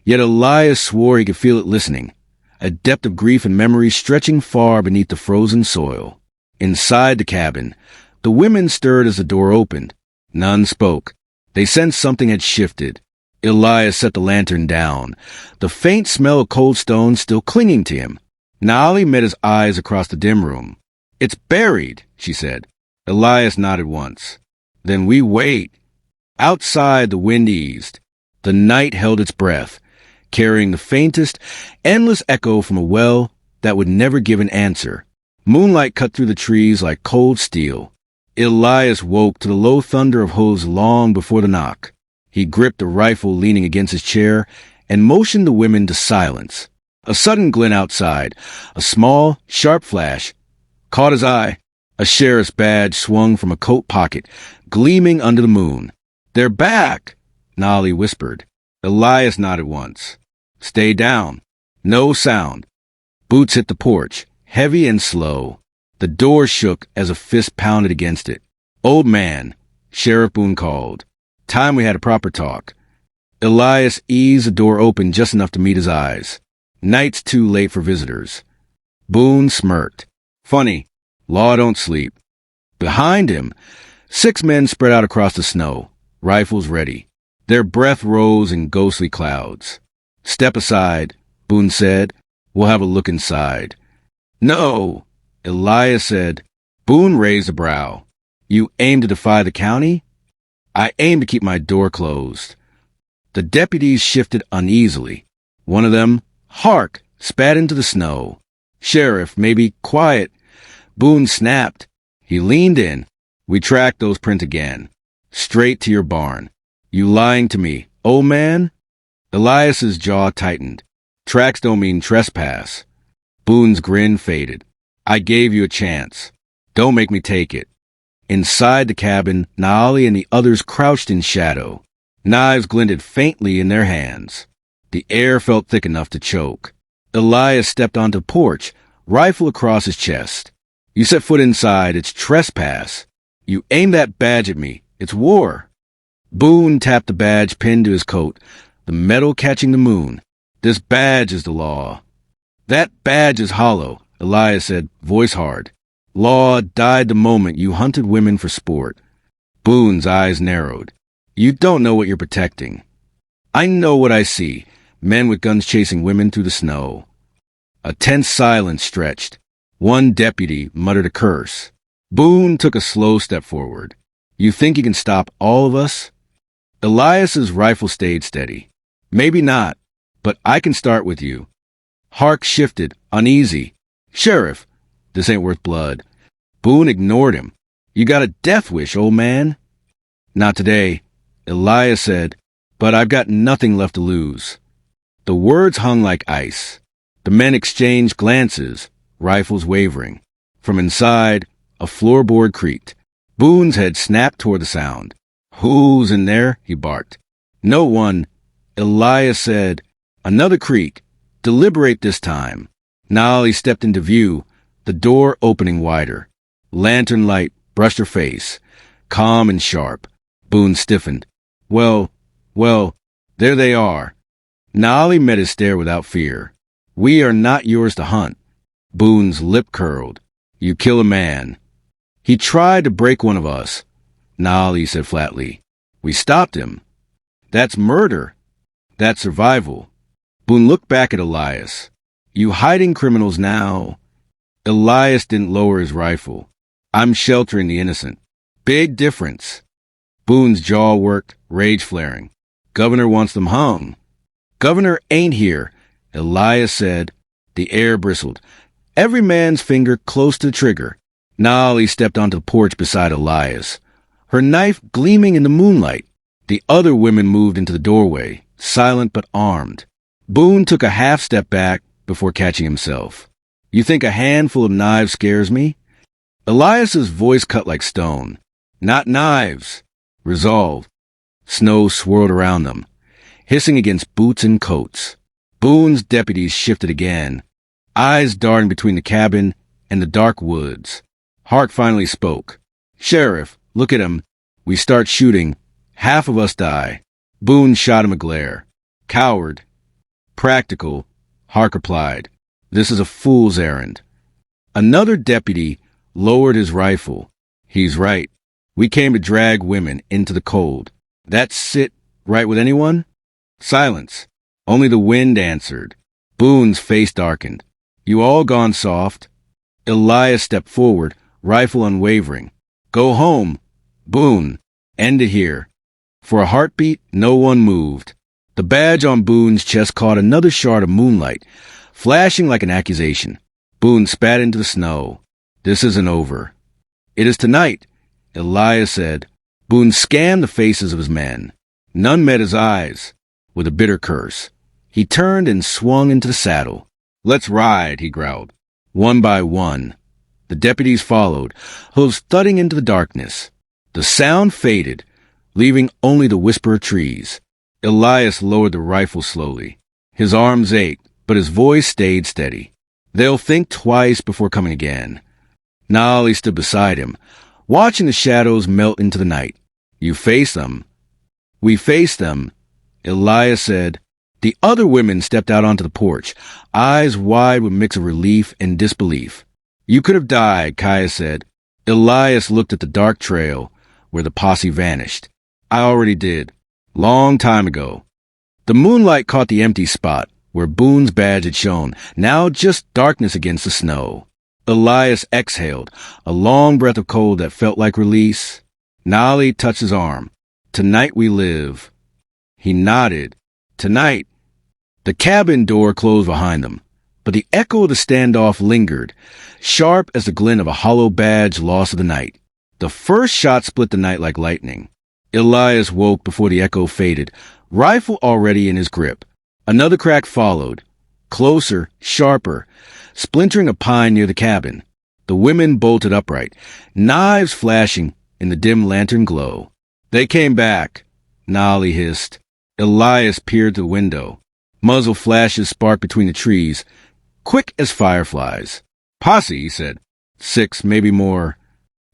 yet Elias swore he could feel it listening, a depth of grief and memory stretching far beneath the frozen soil. Inside the cabin, the women stirred as the door opened. None spoke. They sensed something had shifted. Elias set the lantern down, the faint smell of cold stone still clinging to him. Naali met his eyes across the dim room. It's buried, she said. Elias nodded once. Then we wait. Outside, the wind eased. The night held its breath, carrying the faintest, endless echo from a well that would never give an answer. Moonlight cut through the trees like cold steel. Elias woke to the low thunder of hooves long before the knock. He gripped a rifle leaning against his chair and motioned the women to silence. A sudden glint outside, a small, sharp flash, caught his eye. A sheriff's badge swung from a coat pocket, gleaming under the moon. "They're back," Nolly whispered. Elias nodded once. "Stay down." No sound. Boots hit the porch, heavy and slow. The door shook as a fist pounded against it. "Old man," Sheriff Boone called. "Time we had a proper talk." Elias eased the door open just enough to meet his eyes. "Night's too late for visitors." Boone smirked. "Funny. Law don't sleep." Behind him, 6 men spread out across the snow, rifles ready. Their breath rose in ghostly clouds. "Step aside," Boone said. "We'll have a look inside." "No," Elias said. Boone raised a brow. "You aim to defy the county?" "I aim to keep my door closed." The deputies shifted uneasily. One of them, "Hark!" spat into the snow. "Sheriff, maybe quiet." Boone snapped. He leaned in. "We tracked those prints again. Straight to your barn. You lying to me, old man?" Elias's jaw tightened. "Tracks don't mean trespass." Boone's grin faded. "I gave you a chance. Don't make me take it." Inside the cabin, Naali and the others crouched in shadow. Knives glinted faintly in their hands. The air felt thick enough to choke. Elias stepped onto the porch, rifle across his chest. "You set foot inside, it's trespass. You aim that badge at me, it's war." Boone tapped the badge pinned to his coat, the metal catching the moon. "This badge is the law." "That badge is hollow," Elias said, voice hard. "Law died the moment you hunted women for sport." Boone's eyes narrowed. "You don't know what you're protecting." "I know what I see. Men with guns chasing women through the snow." A tense silence stretched. One deputy muttered a curse. Boone took a slow step forward. "You think you can stop all of us?" Elias's rifle stayed steady. "Maybe not, but I can start with you." Hark shifted, uneasy. "Sheriff, this ain't worth blood." Boone ignored him. "You got a death wish, old man." "Not today," Elias said, "but I've got nothing left to lose." The words hung like ice. The men exchanged glances, rifles wavering. From inside, a floorboard creaked. Boone's head snapped toward the sound. "Who's in there?" he barked. "No one." Elias said. Another creak. "Deliberate this time." Nolly stepped into view, the door opening wider. Lantern light brushed her face, calm and sharp. Boone stiffened. Well, there they are." Nolly met his stare without fear. "We are not yours to hunt." Boone's lip curled. "You kill a man." "He tried to break one of us," Nolly said flatly. "We stopped him." "That's murder." "That's survival." Boone looked back at Elias. "You hiding criminals now." Elias didn't lower his rifle. "I'm sheltering the innocent." "Big difference." Boone's jaw worked, rage flaring. "Governor wants them hung." "Governor ain't here," Elias said. The air bristled. Every man's finger close to the trigger. Nolly stepped onto the porch beside Elias, her knife gleaming in the moonlight. The other women moved into the doorway, silent but armed. Boone took a half step back before catching himself. "You think a handful of knives scares me?" Elias's voice cut like stone. "Not knives. Resolve." Snow swirled around them, hissing against boots and coats. Boone's deputies shifted again, eyes darting between the cabin and the dark woods. Hark finally spoke. "Sheriff, look at him. We start shooting. Half of us die." Boone shot him a glare. "Coward." "Practical," Hark replied. "This is a fool's errand." Another deputy lowered his rifle. "He's right. We came to drag women into the cold. That sit right with anyone?" Silence. Only the wind answered. Boone's face darkened. "You all gone soft." Elias stepped forward, rifle unwavering. "Go home." "Boone, end it here." For a heartbeat, no one moved. The badge on Boone's chest caught another shard of moonlight, flashing like an accusation. Boone spat into the snow. This isn't over. It is tonight, Elias said. Boone scanned the faces of his men. None met his eyes. With a bitter curse, he turned and swung into the saddle. Let's ride, he growled. One by one, the deputies followed, hooves thudding into the darkness. The sound faded, leaving only the whisper of trees. Elias lowered the rifle slowly. His arms ached, but his voice stayed steady. They'll think twice before coming again. Nolly stood beside him, watching the shadows melt into the night. You face them. We face them, Elias said. The other women stepped out onto the porch, eyes wide with a mix of relief and disbelief. You could have died, Kaya said. Elias looked at the dark trail where the posse vanished. I already did. Long time ago. The moonlight caught the empty spot where Boone's badge had shone, now just darkness against the snow. Elias exhaled, a long breath of cold that felt like release. Nolly touched his arm. Tonight we live. He nodded. Tonight. The cabin door closed behind them, but the echo of the standoff lingered, sharp as the glint of a hollow badge lost of the night. The first shot split the night like lightning. Elias woke before the echo faded, rifle already in his grip. Another crack followed, closer, sharper, splintering a pine near the cabin. The women bolted upright, knives flashing in the dim lantern glow. They came back, Nolly hissed. Elias peered through the window. Muzzle flashes sparked between the trees, quick as fireflies. Posse, he said. 6, maybe more.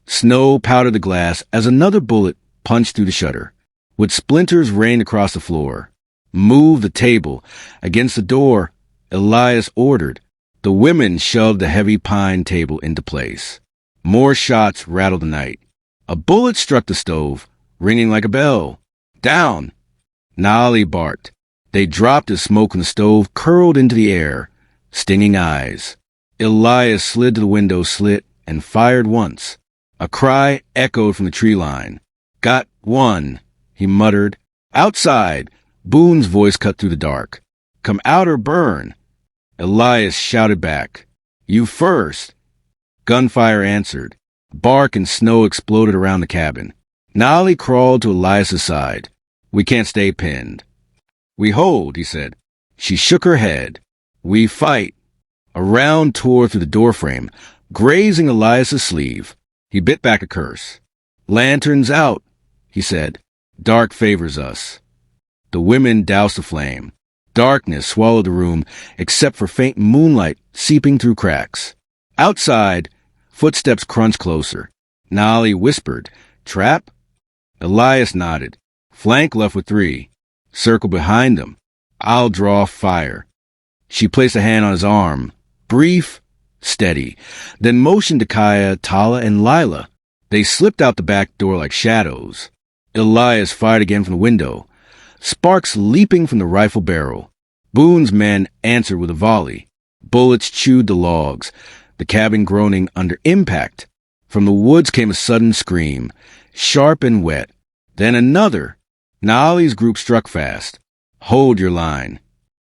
Snow powdered the glass as another bullet punched through the shutter. With splinters rained across the floor. Move the table. Against the door, Elias ordered. The women shoved the heavy pine table into place. More shots rattled the night. A bullet struck the stove, ringing like a bell. Down! Nolly barked. They dropped as smoke from the stove curled into the air, stinging eyes. Elias slid to the window slit and fired once. A cry echoed from the tree line. Got one, he muttered. Outside! Boone's voice cut through the dark. Come out or burn! Elias shouted back. You first! Gunfire answered. Bark and snow exploded around the cabin. Nolly crawled to Elias's side. We can't stay pinned. We hold, he said. She shook her head. We fight. A round tore through the doorframe, grazing Elias's sleeve. He bit back a curse. Lanterns out, he said. Dark favors us. The women doused the flame. Darkness swallowed the room, except for faint moonlight seeping through cracks. Outside, footsteps crunched closer. Nolly whispered, Trap? Elias nodded. Flank left with 3. Circle behind them. I'll draw fire. She placed a hand on his arm. Brief, steady. Then motioned to Kaya, Tala, and Lila. They slipped out the back door like shadows. Elias fired again from the window. Sparks leaping from the rifle barrel. Boone's men answered with a volley. Bullets chewed the logs, the cabin groaning under impact. From the woods came a sudden scream, sharp and wet. Then another. Nolly's group struck fast. Hold your line.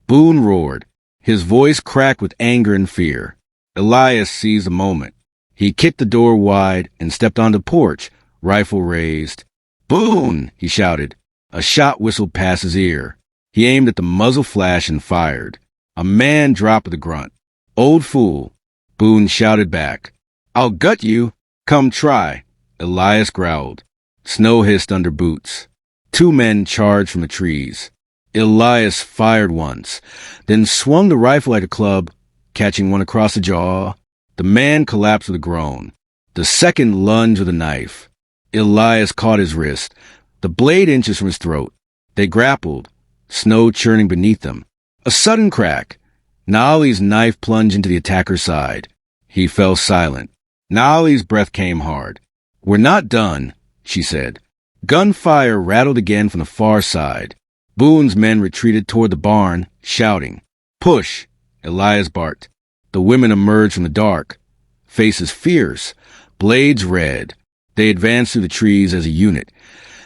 Boone roared. His voice cracked with anger and fear. Elias seized the moment. He kicked the door wide and stepped onto the porch, rifle raised. Boone! He shouted. A shot whistled past his ear. He aimed at the muzzle flash and fired. A man dropped with a grunt. Old fool. Boone shouted back. I'll gut you. Come try. Elias growled. Snow hissed under boots. 2 men charged from the trees. Elias fired once, then swung the rifle like a club, catching one across the jaw. The man collapsed with a groan. The second lunged with a knife. Elias caught his wrist, the blade inches from his throat. They grappled, snow churning beneath them. A sudden crack. Nolly's knife plunged into the attacker's side. He fell silent. Nolly's breath came hard. We're not done, she said. Gunfire rattled again from the far side. Boone's men retreated toward the barn, shouting. Push, Elias barked. The women emerged from the dark, faces fierce, blades red. They advanced through the trees as a unit,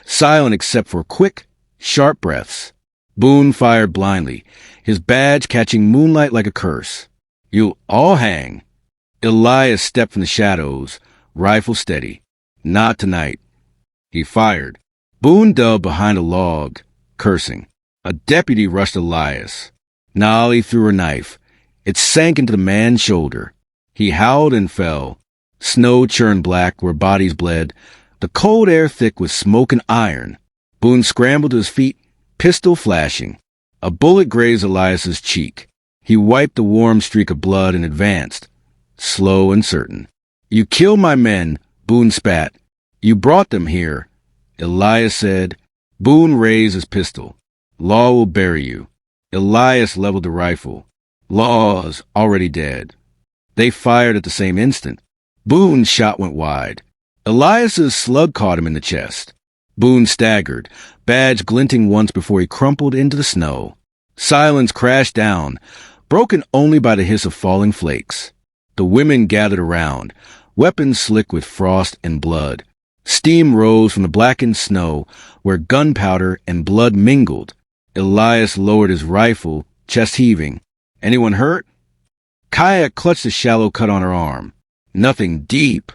silent except for quick, sharp breaths. Boone fired blindly, his badge catching moonlight like a curse. "You'll all hang." Elias stepped from the shadows, rifle steady. "Not tonight." He fired. Boone dove behind a log, cursing. A deputy rushed Elias. Nolly threw her knife. It sank into the man's shoulder. He howled and fell. Snow churned black where bodies bled, the cold air thick with smoke and iron. Boone scrambled to his feet, pistol flashing. A bullet grazed Elias's cheek. He wiped the warm streak of blood and advanced, slow and certain. "You killed my men," Boone spat. "You brought them here," Elias said. Boone raised his pistol. "Law will bury you." Elias leveled the rifle. "Law's already dead." They fired at the same instant. Boone's shot went wide. Elias's slug caught him in the chest. Boone staggered, badge glinting once before he crumpled into the snow. Silence crashed down, broken only by the hiss of falling flakes. The women gathered around, weapons slick with frost and blood. Steam rose from the blackened snow where gunpowder and blood mingled. Elias lowered his rifle, chest heaving. "Anyone hurt?" Kaya clutched a shallow cut on her arm. "Nothing deep."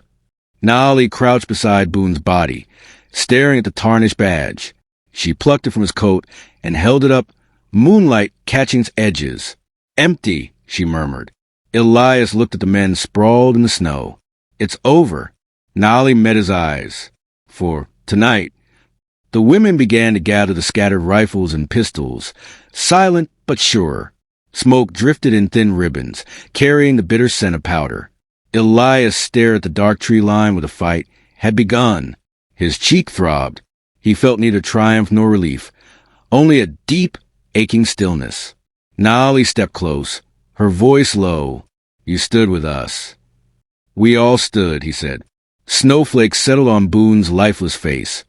Nolly crouched beside Boone's body, staring at the tarnished badge. She plucked it from his coat and held it up, moonlight catching its edges. "Empty," she murmured. Elias looked at the men sprawled in the snow. "It's over." Nolly met his eyes. "For tonight." The women began to gather the scattered rifles and pistols, silent but sure. Smoke drifted in thin ribbons, carrying the bitter scent of powder. Elias stared at the dark tree line where the fight had begun. His cheek throbbed. He felt neither triumph nor relief, only a deep, aching stillness. Nolly stepped close, her voice low. "You stood with us." "We all stood," he said. Snowflakes settled on Boone's lifeless face,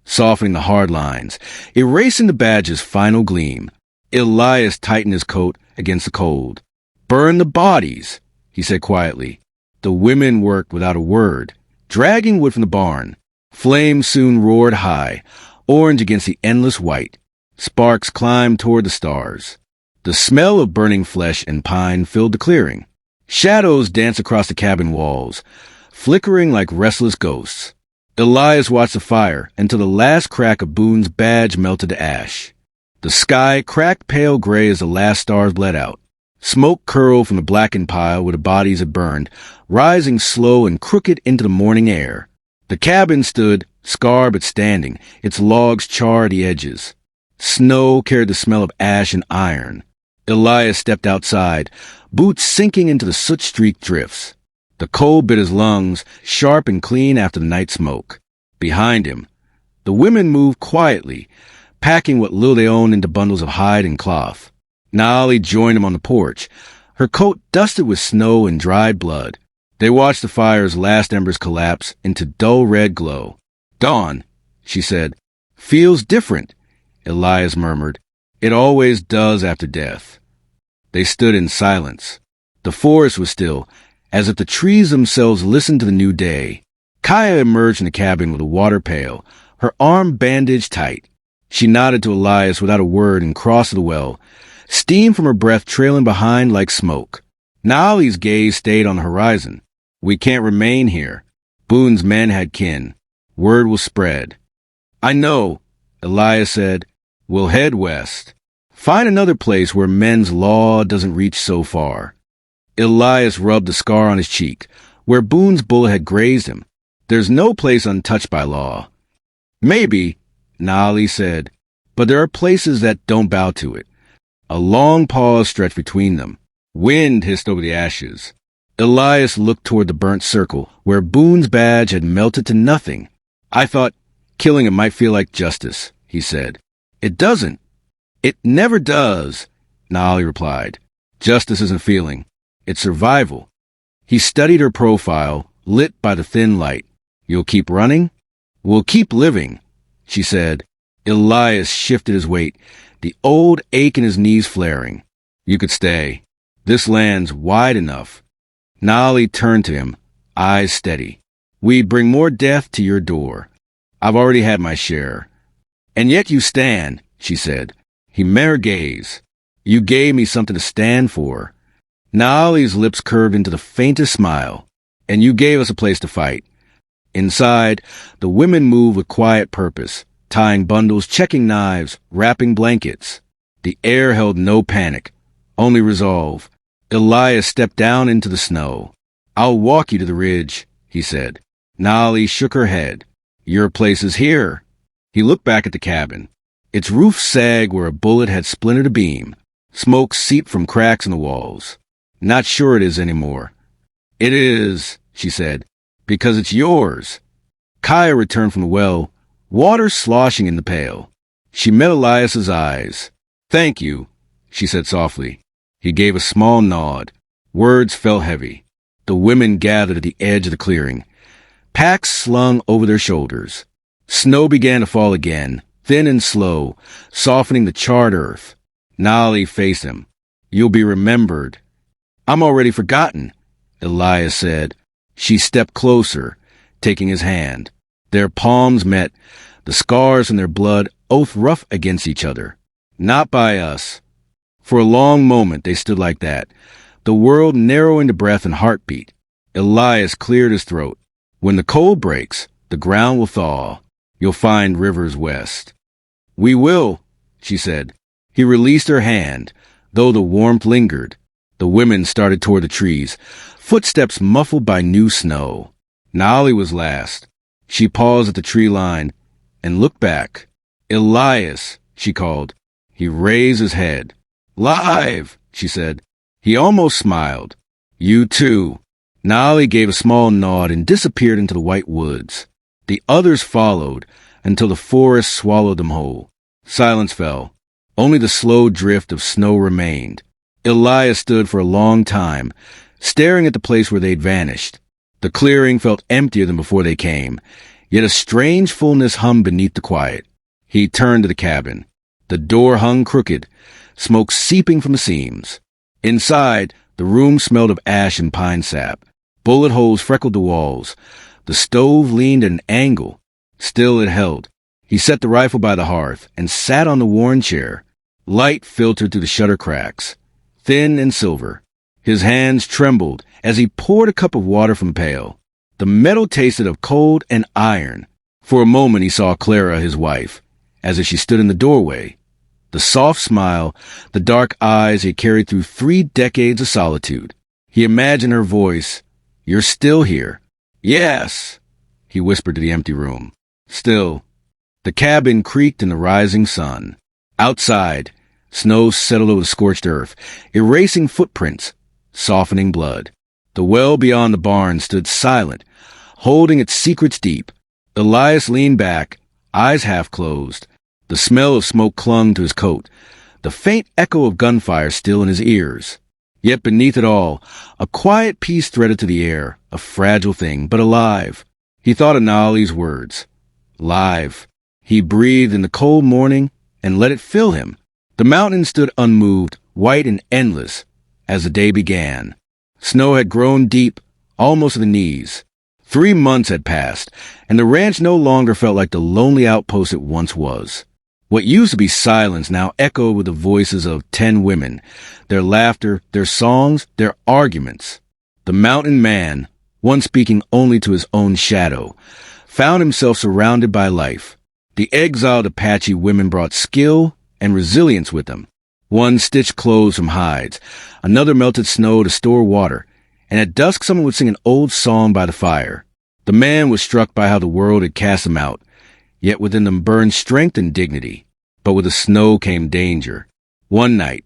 softening the hard lines, erasing the badge's final gleam. Elias tightened his coat against the cold. "Burn the bodies," he said quietly. The women worked without a word, dragging wood from the barn. Flames soon roared high, orange against the endless white. Sparks climbed toward the stars. The smell of burning flesh and pine filled the clearing. Shadows danced across the cabin walls, flickering like restless ghosts. Elias watched the fire until the last crack of Boone's badge melted to ash. The sky cracked pale gray as the last stars bled out. Smoke curled from the blackened pile where the bodies had burned, rising slow and crooked into the morning air. The cabin stood, scarred but standing, its logs charred at the edges. Snow carried the smell of ash and iron. Elias stepped outside, boots sinking into the soot-streaked drifts. The cold bit his lungs, sharp and clean after the night smoke. Behind him, the women moved quietly, packing what little they owned into bundles of hide and cloth. Nolly joined him on the porch, her coat dusted with snow and dried blood. They watched the fire's last embers collapse into dull red glow. "Dawn," she said. "Feels different," Elias murmured. "It always does after death." They stood in silence. The forest was still, as if the trees themselves listened to the new day. Kaya emerged from the cabin with a water pail, her arm bandaged tight. She nodded to Elias without a word and crossed to the well, steam from her breath trailing behind like smoke. Nolly's gaze stayed on the horizon. "We can't remain here." Boone's men had kin. Word will spread. "I know," Elias said. "We'll head west. Find another place where men's law doesn't reach so far." Elias rubbed the scar on his cheek, where Boone's bullet had grazed him. "There's no place untouched by law." "Maybe," Nolly said, "but there are places that don't bow to it." A long pause stretched between them. Wind hissed over the ashes. Elias looked toward the burnt circle, where Boone's badge had melted to nothing. "I thought killing him might feel like justice," he said. "It doesn't." "It never does," Nolly replied. "Justice isn't feeling. It's survival." He studied her profile, lit by the thin light. "You'll keep running?" "We'll keep living," she said. Elias shifted his weight, the old ache in his knees flaring. "You could stay. This land's wide enough." Nolly turned to him, eyes steady. "We bring more death to your door. I've already had my share." "And yet you stand," she said. He met her gaze. You gave me something to stand for. Naali's lips curved into the faintest smile. And you gave us a place to fight. Inside, the women moved with quiet purpose, tying bundles, checking knives, wrapping blankets. The air held no panic, only resolve. Elias stepped down into the snow. I'll walk you to the ridge, he said. Naali shook her head. Your place is here. He looked back at the cabin. Its roof sagged where a bullet had splintered a beam. Smoke seeped from cracks in the walls. Not sure it is anymore. It is, she said, because it's yours. Kaya returned from the well, water sloshing in the pail. She met Elias's eyes. Thank you, she said softly. He gave a small nod. Words fell heavy. The women gathered at the edge of the clearing. Packs slung over their shoulders. Snow began to fall again, thin and slow, softening the charred earth. Naali faced him. You'll be remembered. I'm already forgotten, Elias said. She stepped closer, taking his hand. Their palms met, the scars in their blood oath rough against each other. Not by us. For a long moment they stood like that, the world narrowing to breath and heartbeat. Elias cleared his throat. When the cold breaks, the ground will thaw. You'll find rivers west. We will, she said. He released her hand, though the warmth lingered. The women started toward the trees, footsteps muffled by new snow. Naali was last. She paused at the tree line and looked back. Elias, she called. He raised his head. Live, she said. He almost smiled. You too. Naali gave a small nod and disappeared into the white woods. The others followed until the forest swallowed them whole. Silence fell. Only the slow drift of snow remained. Elias stood for a long time, staring at the place where they'd vanished. The clearing felt emptier than before they came, yet a strange fullness hummed beneath the quiet. He turned to the cabin. The door hung crooked, smoke seeping from the seams. Inside, the room smelled of ash and pine sap. Bullet holes freckled the walls. The stove leaned at an angle. Still it held. He set the rifle by the hearth and sat on the worn chair. Light filtered through the shutter cracks, thin and silver. His hands trembled as he poured a cup of water from the pail. The metal tasted of cold and iron. For a moment he saw Clara, his wife, as if she stood in the doorway. The soft smile, the dark eyes he had carried through 3 decades of solitude. He imagined her voice. You're still here. Yes, he whispered to the empty room. Still. The cabin creaked in the rising sun. Outside, snow settled over the scorched earth, erasing footprints, softening blood. The well beyond the barn stood silent, holding its secrets deep. Elias leaned back, eyes half closed. The smell of smoke clung to his coat, the faint echo of gunfire still in his ears. Yet beneath it all, a quiet peace threaded to the air, a fragile thing, but alive. He thought of Naali's words. Live. He breathed in the cold morning and let it fill him. The mountain stood unmoved, white and endless, as the day began. Snow had grown deep, almost to the knees. 3 months had passed, and the ranch no longer felt like the lonely outpost it once was. What used to be silence now echoed with the voices of 10 women, their laughter, their songs, their arguments. The mountain man, one speaking only to his own shadow, found himself surrounded by life. The exiled Apache women brought skill and resilience with them. One stitched clothes from hides, another melted snow to store water, and at dusk someone would sing an old song by the fire. The man was struck by how the world had cast him out, yet within them burned strength and dignity. But with the snow came danger. One night,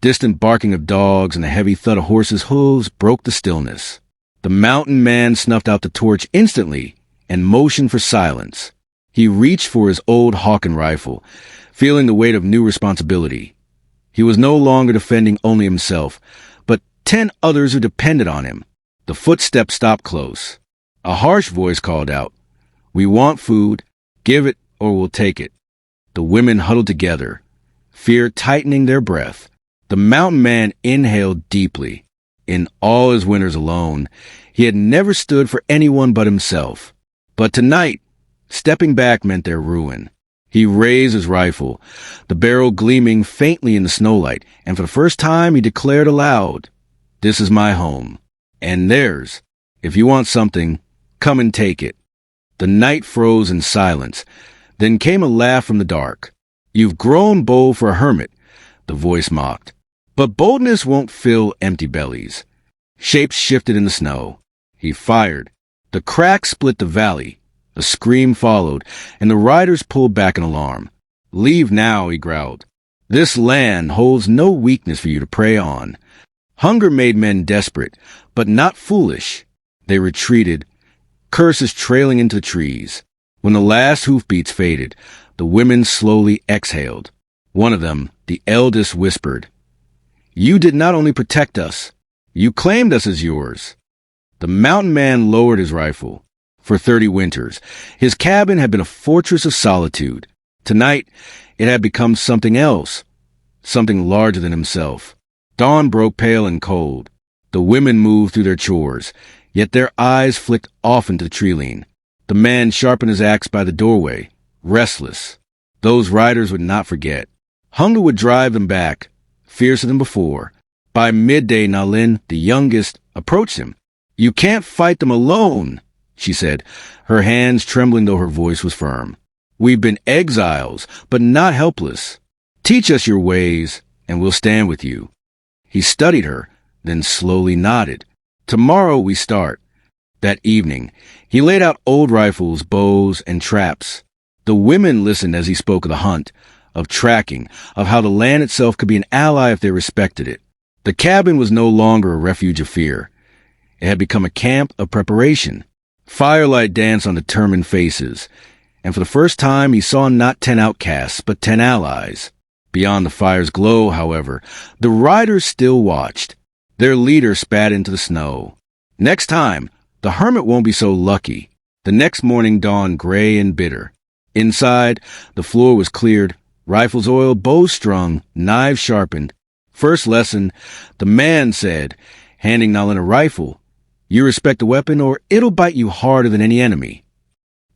distant barking of dogs and the heavy thud of horses' hooves broke the stillness. The mountain man snuffed out the torch instantly and motioned for silence. He reached for his old Hawken rifle, feeling the weight of new responsibility. He was no longer defending only himself, but 10 others who depended on him. The footsteps stopped close. A harsh voice called out, "We want food. Give it or we'll take it." The women huddled together, fear tightening their breath. The mountain man inhaled deeply. In all his winters alone, he had never stood for anyone but himself. But tonight, stepping back meant their ruin. He raised his rifle, the barrel gleaming faintly in the snowlight, and for the first time he declared aloud, "This is my home, and theirs. If you want something, come and take it." The night froze in silence. Then came a laugh from the dark. "You've grown bold for a hermit," the voice mocked. "But boldness won't fill empty bellies." Shapes shifted in the snow. He fired. The crack split the valley. A scream followed, and the riders pulled back in alarm. "Leave now," he growled. "This land holds no weakness for you to prey on." Hunger made men desperate, but not foolish. They retreated, curses trailing into the trees. When the last hoofbeats faded, the women slowly exhaled. One of them, the eldest, whispered, "You did not only protect us, you claimed us as yours." The mountain man lowered his rifle. For 30 winters, his cabin had been a fortress of solitude. Tonight, it had become something else, something larger than himself. Dawn broke pale and cold. The women moved through their chores, yet their eyes flicked off into the tree-line. The man sharpened his axe by the doorway, restless. Those riders would not forget. Hunger would drive them back, fiercer than before. By midday, Nalin, the youngest, approached him. "You can't fight them alone," she said, her hands trembling though her voice was firm. "We've been exiles, but not helpless. Teach us your ways, and we'll stand with you." He studied her, then slowly nodded. "Tomorrow we start." That evening, he laid out old rifles, bows, and traps. The women listened as he spoke of the hunt, of tracking, of how the land itself could be an ally if they respected it. The cabin was no longer a refuge of fear. It had become a camp of preparation. Firelight danced on determined faces, and for the first time he saw not 10 outcasts, but 10 allies. Beyond the fire's glow, however, the riders still watched. Their leader spat into the snow. Next time, the hermit won't be so lucky. The next morning dawned gray and bitter. Inside, the floor was cleared, rifles oiled, bows strung, knives sharpened. "First lesson," the man said, handing Nalin a rifle. "You respect the weapon, or it'll bite you harder than any enemy."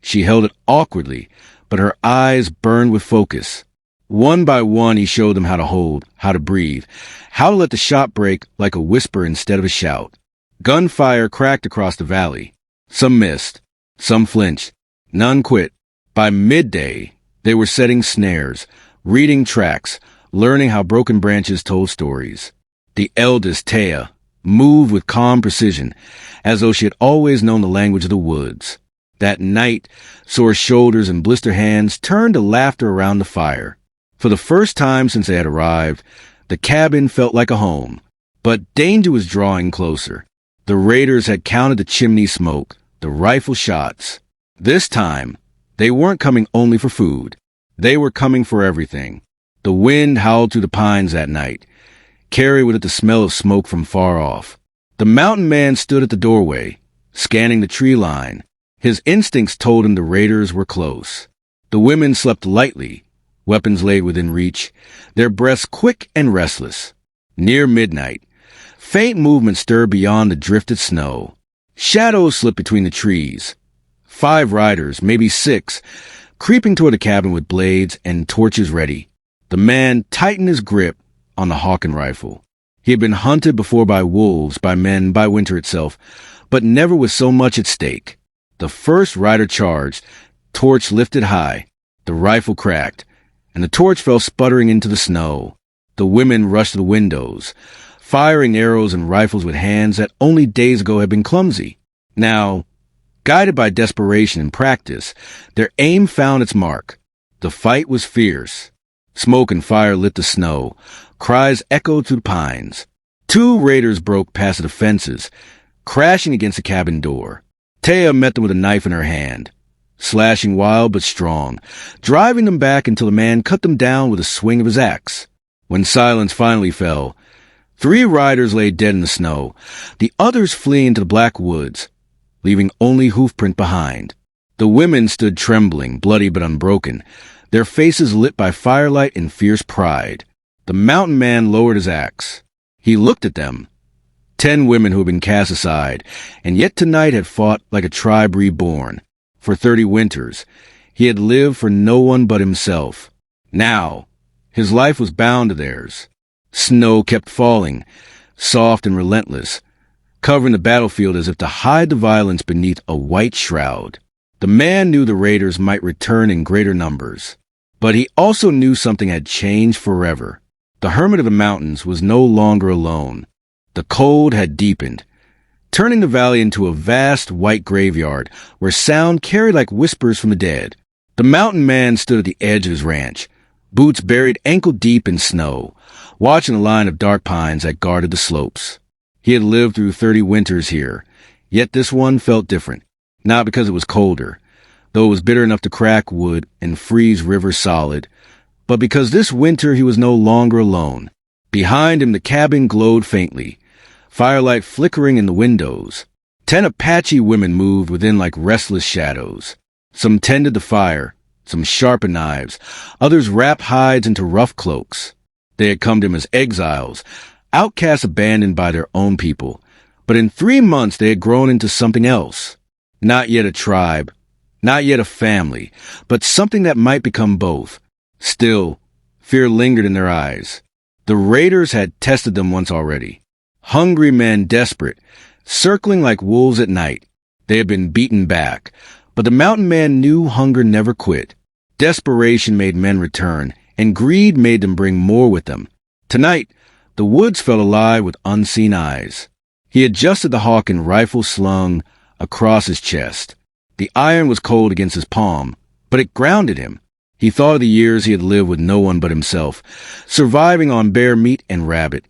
She held it awkwardly, but her eyes burned with focus. One by one, he showed them how to hold, how to breathe, how to let the shot break like a whisper instead of a shout. Gunfire cracked across the valley. Some missed, some flinched, none quit. By midday, they were setting snares, reading tracks, learning how broken branches told stories. The eldest, Taya, moved with calm precision, as though she had always known the language of the woods. That night, sore shoulders and blistered hands turned to laughter around the fire. For the first time since they had arrived, the cabin felt like a home. But danger was drawing closer. The raiders had counted the chimney smoke, the rifle shots. This time, they weren't coming only for food. They were coming for everything. The wind howled through the pines that night, carried with it the smell of smoke from far off. The mountain man stood at the doorway, scanning the tree line. His instincts told him the raiders were close. The women slept lightly, weapons laid within reach, their breaths quick and restless. Near midnight, faint movement stirred beyond the drifted snow. Shadows slipped between the trees. 5 riders, maybe 6, creeping toward the cabin with blades and torches ready. The man tightened his grip on the Hawken rifle. He had been hunted before by wolves, by men, by winter itself, but never with so much at stake. The first rider charged, torch lifted high. The rifle cracked, and the torch fell sputtering into the snow. The women rushed to the windows, firing arrows and rifles with hands that only days ago had been clumsy. Now, guided by desperation and practice, their aim found its mark. The fight was fierce. Smoke and fire lit the snow. Cries echoed through the pines. 2 raiders broke past the defenses, crashing against the cabin door. Taya met them with a knife in her hand, slashing wild but strong, driving them back until the man cut them down with a swing of his axe. When silence finally fell, 3 riders lay dead in the snow, the others fleeing into the black woods, leaving only hoofprint behind. The women stood trembling, bloody but unbroken, their faces lit by firelight and fierce pride. The mountain man lowered his axe. He looked at them. 10 women who had been cast aside, and yet tonight had fought like a tribe reborn. For 30 winters, He had lived for no one but himself. Now, his life was bound to theirs. Snow kept falling, soft and relentless, covering the battlefield as if to hide the violence beneath a white shroud. The man knew the raiders might return in greater numbers, but he also knew something had changed forever. The hermit of the mountains was no longer alone. The cold had deepened, turning the valley into a vast white graveyard where sound carried like whispers from the dead. The mountain man stood at the edge of his ranch, boots buried ankle-deep in snow, watching the line of dark pines that guarded the slopes. He had lived through 30 winters here, yet this one felt different, not because it was colder, though it was bitter enough to crack wood and freeze rivers solid, but because this winter he was no longer alone. Behind him the cabin glowed faintly, firelight flickering in the windows. 10 Apache women moved within like restless shadows. Some tended the fire, some sharpened knives, others wrapped hides into rough cloaks. They had come to him as exiles, outcasts abandoned by their own people. But in 3 months they had grown into something else. Not yet a tribe, not yet a family, but something that might become both. Still, fear lingered in their eyes. The raiders had tested them once already. Hungry men desperate, circling like wolves at night. They had been beaten back, but the mountain man knew hunger never quit. Desperation made men return, and greed made them bring more with them. Tonight, the woods felt alive with unseen eyes. He adjusted the hawk and rifle slung across his chest. The iron was cold against his palm, but it grounded him. He thought of the years he had lived with no one but himself, surviving on bear meat and rabbit,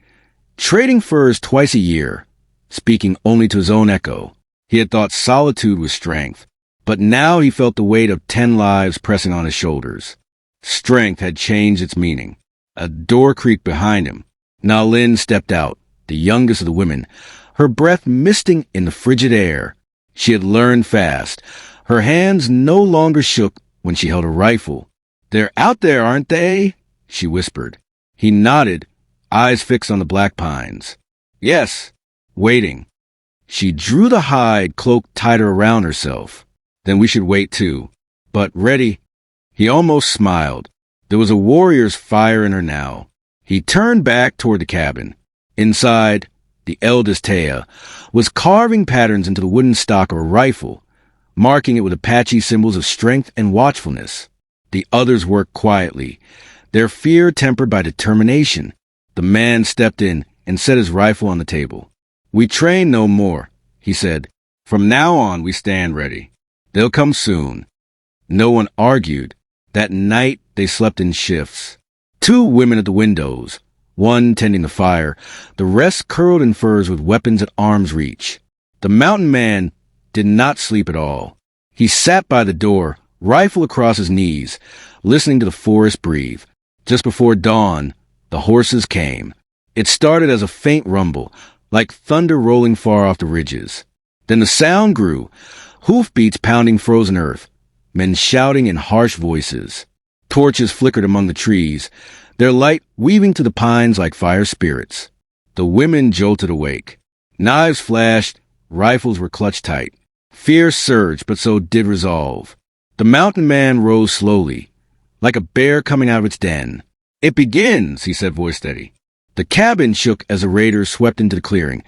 trading furs twice a year, speaking only to his own echo. He had thought solitude was strength, but now he felt the weight of 10 lives pressing on his shoulders. Strength had changed its meaning. A door creaked behind him. Na Lin stepped out, the youngest of the women, her breath misting in the frigid air. She had learned fast. Her hands no longer shook when she held a rifle. "They're out there, aren't they?" she whispered. He nodded, eyes fixed on the black pines. "Yes," waiting. She drew the hide cloak tighter around herself. "Then we should wait too. But ready." He almost smiled. There was a warrior's fire in her now. He turned back toward the cabin. Inside, the eldest Taya was carving patterns into the wooden stock of a rifle, marking it with Apache symbols of strength and watchfulness. The others worked quietly, their fear tempered by determination. The man stepped in and set his rifle on the table. "We train no more," he said. "From now on, we stand ready. They'll come soon." No one argued. That night, they slept in shifts. 2 women at the windows, one tending the fire, the rest curled in furs with weapons at arm's reach. The mountain man did not sleep at all. He sat by the door, rifle across his knees, listening to the forest breathe. Just before dawn, the horses came. It started as a faint rumble, like thunder rolling far off the ridges. Then the sound grew, hoofbeats pounding frozen earth, men shouting in harsh voices. Torches flickered among the trees, their light weaving to the pines like fire spirits. The women jolted awake. Knives flashed, rifles were clutched tight. Fear surged, but so did resolve. The mountain man rose slowly, like a bear coming out of its den. "It begins," he said, voice steady. The cabin shook as the raiders swept into the clearing,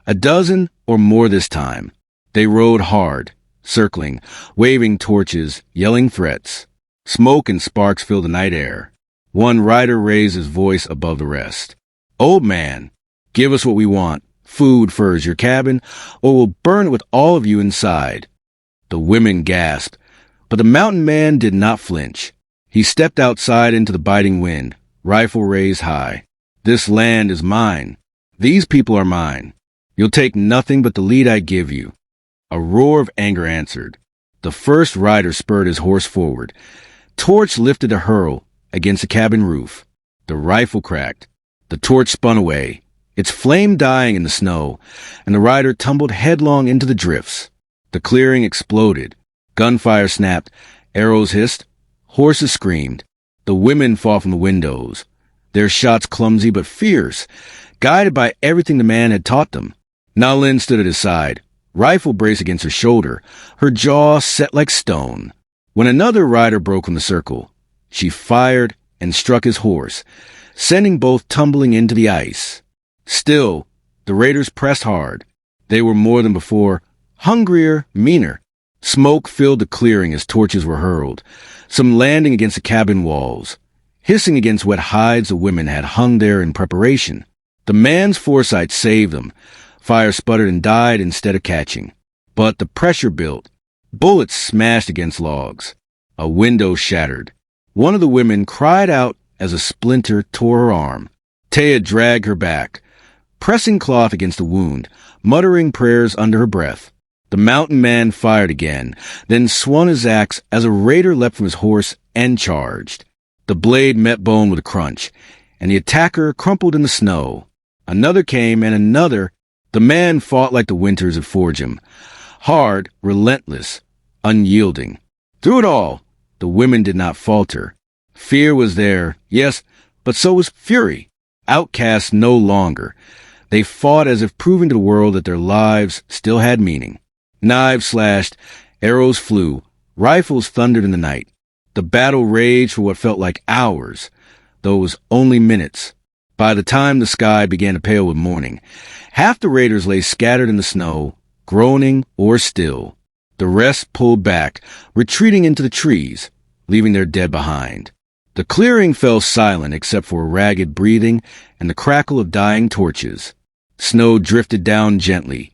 a dozen or more this time. They rode hard, circling, waving torches, yelling threats. Smoke and sparks filled the night air. One rider raised his voice above the rest. "Old man, give us what we want. Food, furs, your cabin, or we'll burn it with all of you inside." The women gasped, but the mountain man did not flinch. He stepped outside into the biting wind, rifle raised high. "This land is mine. These people are mine. You'll take nothing but the lead I give you." A roar of anger answered. The first rider spurred his horse forward. Torch lifted to hurl against the cabin roof. The rifle cracked. The torch spun away, its flame dying in the snow, and the rider tumbled headlong into the drifts. The clearing exploded. Gunfire snapped. Arrows hissed. Horses screamed. The women fought from the windows, their shots clumsy but fierce, guided by everything the man had taught them. Na Lin stood at his side, rifle braced against her shoulder, her jaw set like stone. When another rider broke from the circle, she fired and struck his horse, sending both tumbling into the ice. Still, the raiders pressed hard. They were more than before, hungrier, meaner. Smoke filled the clearing as torches were hurled, some landing against the cabin walls, hissing against wet hides the women had hung there in preparation. The man's foresight saved them. Fire sputtered and died instead of catching. But the pressure built. Bullets smashed against logs. A window shattered. One of the women cried out as a splinter tore her arm. Taya dragged her back, pressing cloth against the wound, muttering prayers under her breath. The mountain man fired again, then swung his axe as a raider leapt from his horse and charged. The blade met bone with a crunch, and the attacker crumpled in the snow. Another came, and another. The man fought like the winters had forged him. Hard, relentless, unyielding. Through it all, the women did not falter. Fear was there, yes, but so was fury. Outcasts no longer. They fought as if proving to the world that their lives still had meaning. Knives slashed, arrows flew, rifles thundered in the night. The battle raged for what felt like hours, though it was only minutes. By the time the sky began to pale with morning, half the raiders lay scattered in the snow, groaning or still. The rest pulled back, retreating into the trees, leaving their dead behind. The clearing fell silent except for a ragged breathing and the crackle of dying torches. Snow drifted down gently,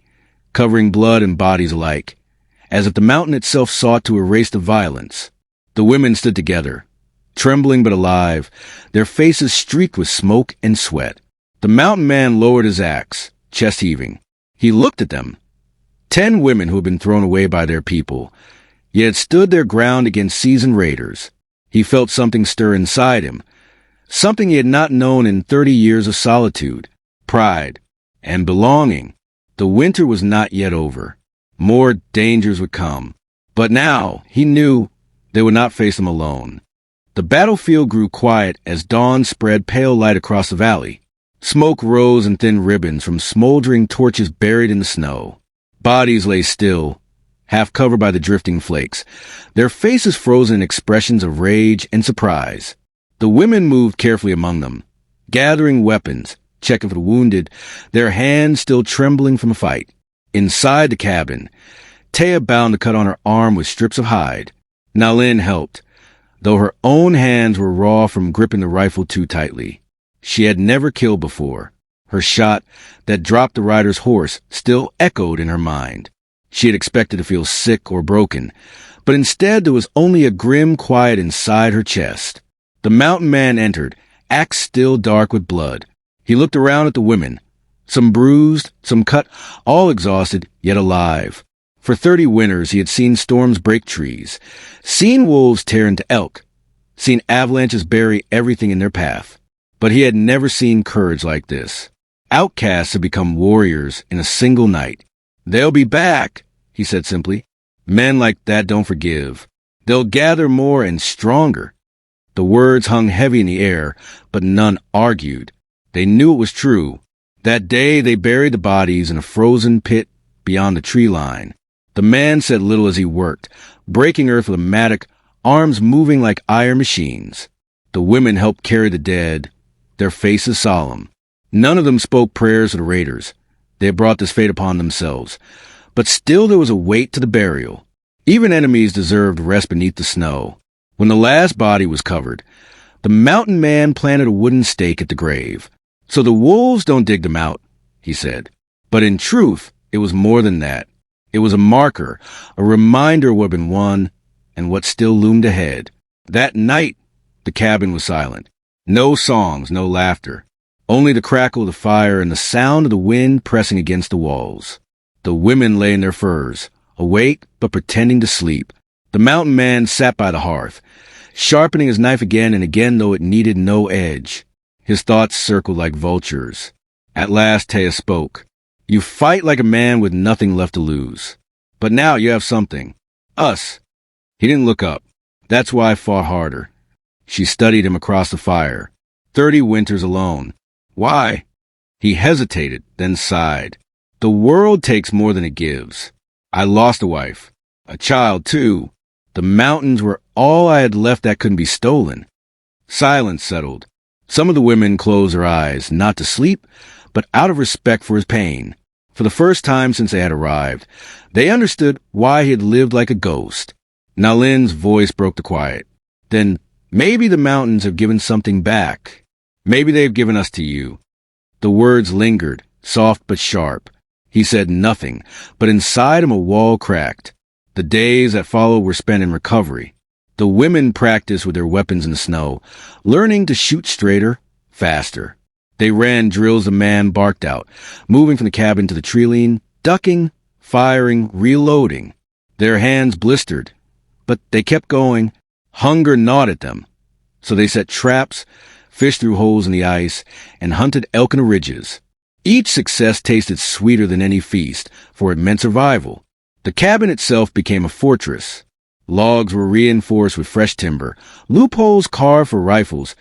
covering blood and bodies alike, as if the mountain itself sought to erase the violence. The women stood together, trembling but alive, their faces streaked with smoke and sweat. The mountain man lowered his axe, chest heaving. He looked at them. 10 women who had been thrown away by their people, yet stood their ground against seasoned raiders. He felt something stir inside him, something he had not known in 30 years of solitude, pride, and belonging. The winter was not yet over. More dangers would come. But now, he knew, they would not face them alone. The battlefield grew quiet as dawn spread pale light across the valley. Smoke rose in thin ribbons from smoldering torches buried in the snow. Bodies lay still, half covered by the drifting flakes, their faces frozen in expressions of rage and surprise. The women moved carefully among them, gathering weapons, checking for the wounded, their hands still trembling from a fight. Inside the cabin, Taya bound the cut on her arm with strips of hide. Nalin helped, though her own hands were raw from gripping the rifle too tightly. She had never killed before. Her shot, that dropped the rider's horse, still echoed in her mind. She had expected to feel sick or broken, but instead there was only a grim quiet inside her chest. The mountain man entered, axe still dark with blood. He looked around at the women, some bruised, some cut, all exhausted, yet alive. For 30 winters he had seen storms break trees, seen wolves tear into elk, seen avalanches bury everything in their path. But he had never seen courage like this. Outcasts had become warriors in a single night. "They'll be back," he said simply. "Men like that don't forgive. They'll gather more and stronger." The words hung heavy in the air, but none argued. They knew it was true. That day they buried the bodies in a frozen pit beyond the tree line. The man said little as he worked, breaking earth with a mattock, arms moving like iron machines. The women helped carry the dead, their faces solemn. None of them spoke prayers for the raiders. They had brought this fate upon themselves. But still there was a weight to the burial. Even enemies deserved rest beneath the snow. When the last body was covered, the mountain man planted a wooden stake at the grave. "So the wolves don't dig them out," he said. But in truth, it was more than that. It was a marker, a reminder of what had been won and what still loomed ahead. That night, the cabin was silent. No songs, no laughter. Only the crackle of the fire and the sound of the wind pressing against the walls. The women lay in their furs, awake but pretending to sleep. The mountain man sat by the hearth, sharpening his knife again and again though it needed no edge. His thoughts circled like vultures. At last Taya spoke. "You fight like a man with nothing left to lose. But now you have something. Us." He didn't look up. "That's why I fought harder." She studied him across the fire. 30 winters alone. "Why?" He hesitated, then sighed. "The world takes more than it gives. I lost a wife. A child, too. The mountains were all I had left that couldn't be stolen. Silence settled. Some of the women closed their eyes, not to sleep, but out of respect for his pain. For the first time since they had arrived, they understood why he had lived like a ghost. Nalin's voice broke the quiet. Then maybe the mountains have given something back. Maybe they've given us to you. The words lingered, soft but sharp. He said nothing, but inside him a wall cracked. The days that followed were spent in recovery. The women practiced with their weapons in the snow, learning to shoot straighter, faster. They ran drills the man barked out, moving from the cabin to the treeline, ducking, firing, reloading. Their hands blistered, but they kept going. Hunger gnawed at them. So they set traps, fished through holes in the ice, and hunted elk in the ridges. Each success tasted sweeter than any feast, for it meant survival. The cabin itself became a fortress. Logs were reinforced with fresh timber, loopholes carved for rifles,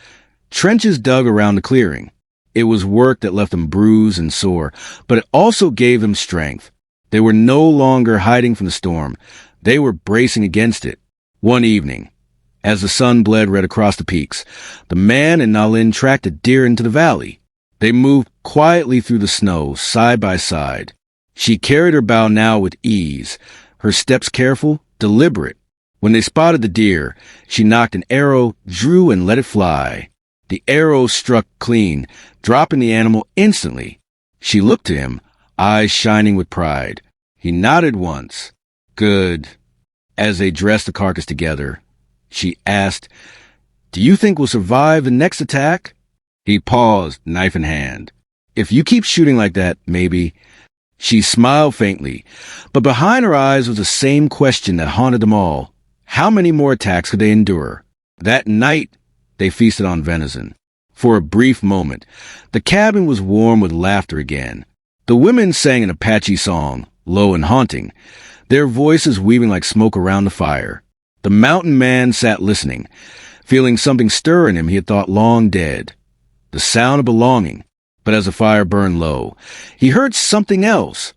trenches dug around the clearing. It was work that left them bruised and sore, but it also gave them strength. They were no longer hiding from the storm. They were bracing against it. One evening, as the sun bled red across the peaks, the man and Nalin tracked a deer into the valley. They moved quietly through the snow, side by side. She carried her bow now with ease, her steps careful, deliberate. When they spotted the deer, she knocked an arrow, drew, and let it fly. The arrow struck clean, dropping the animal instantly. She looked to him, eyes shining with pride. He nodded once. Good. As they dressed the carcass together, she asked, "Do you think we'll survive the next attack?" He paused, knife in hand. "If you keep shooting like that, maybe." She smiled faintly, but behind her eyes was the same question that haunted them all. How many more attacks could they endure? That night, they feasted on venison. For a brief moment, the cabin was warm with laughter again. The women sang an Apache song, low and haunting, their voices weaving like smoke around the fire. The mountain man sat listening, feeling something stir in him he had thought long dead. The sound of belonging. But as the fire burned low, he heard something else.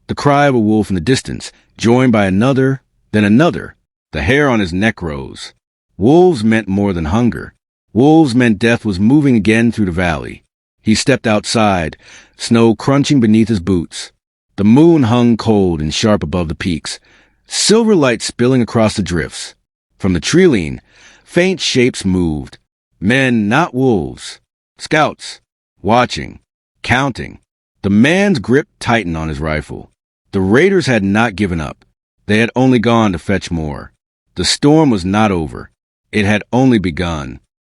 The cry of a wolf in the distance, joined by another, then another. The hair on his neck rose. Wolves meant more than hunger. Wolves meant death was moving again through the valley. He stepped outside, snow crunching beneath his boots. The moon hung cold and sharp above the peaks, silver light spilling across the drifts. From the treeline, faint shapes moved. Men, not wolves. Scouts. Watching. Counting. The man's grip tightened on his rifle. The raiders had not given up. They had only gone to fetch more. The storm was not over. It had only begun.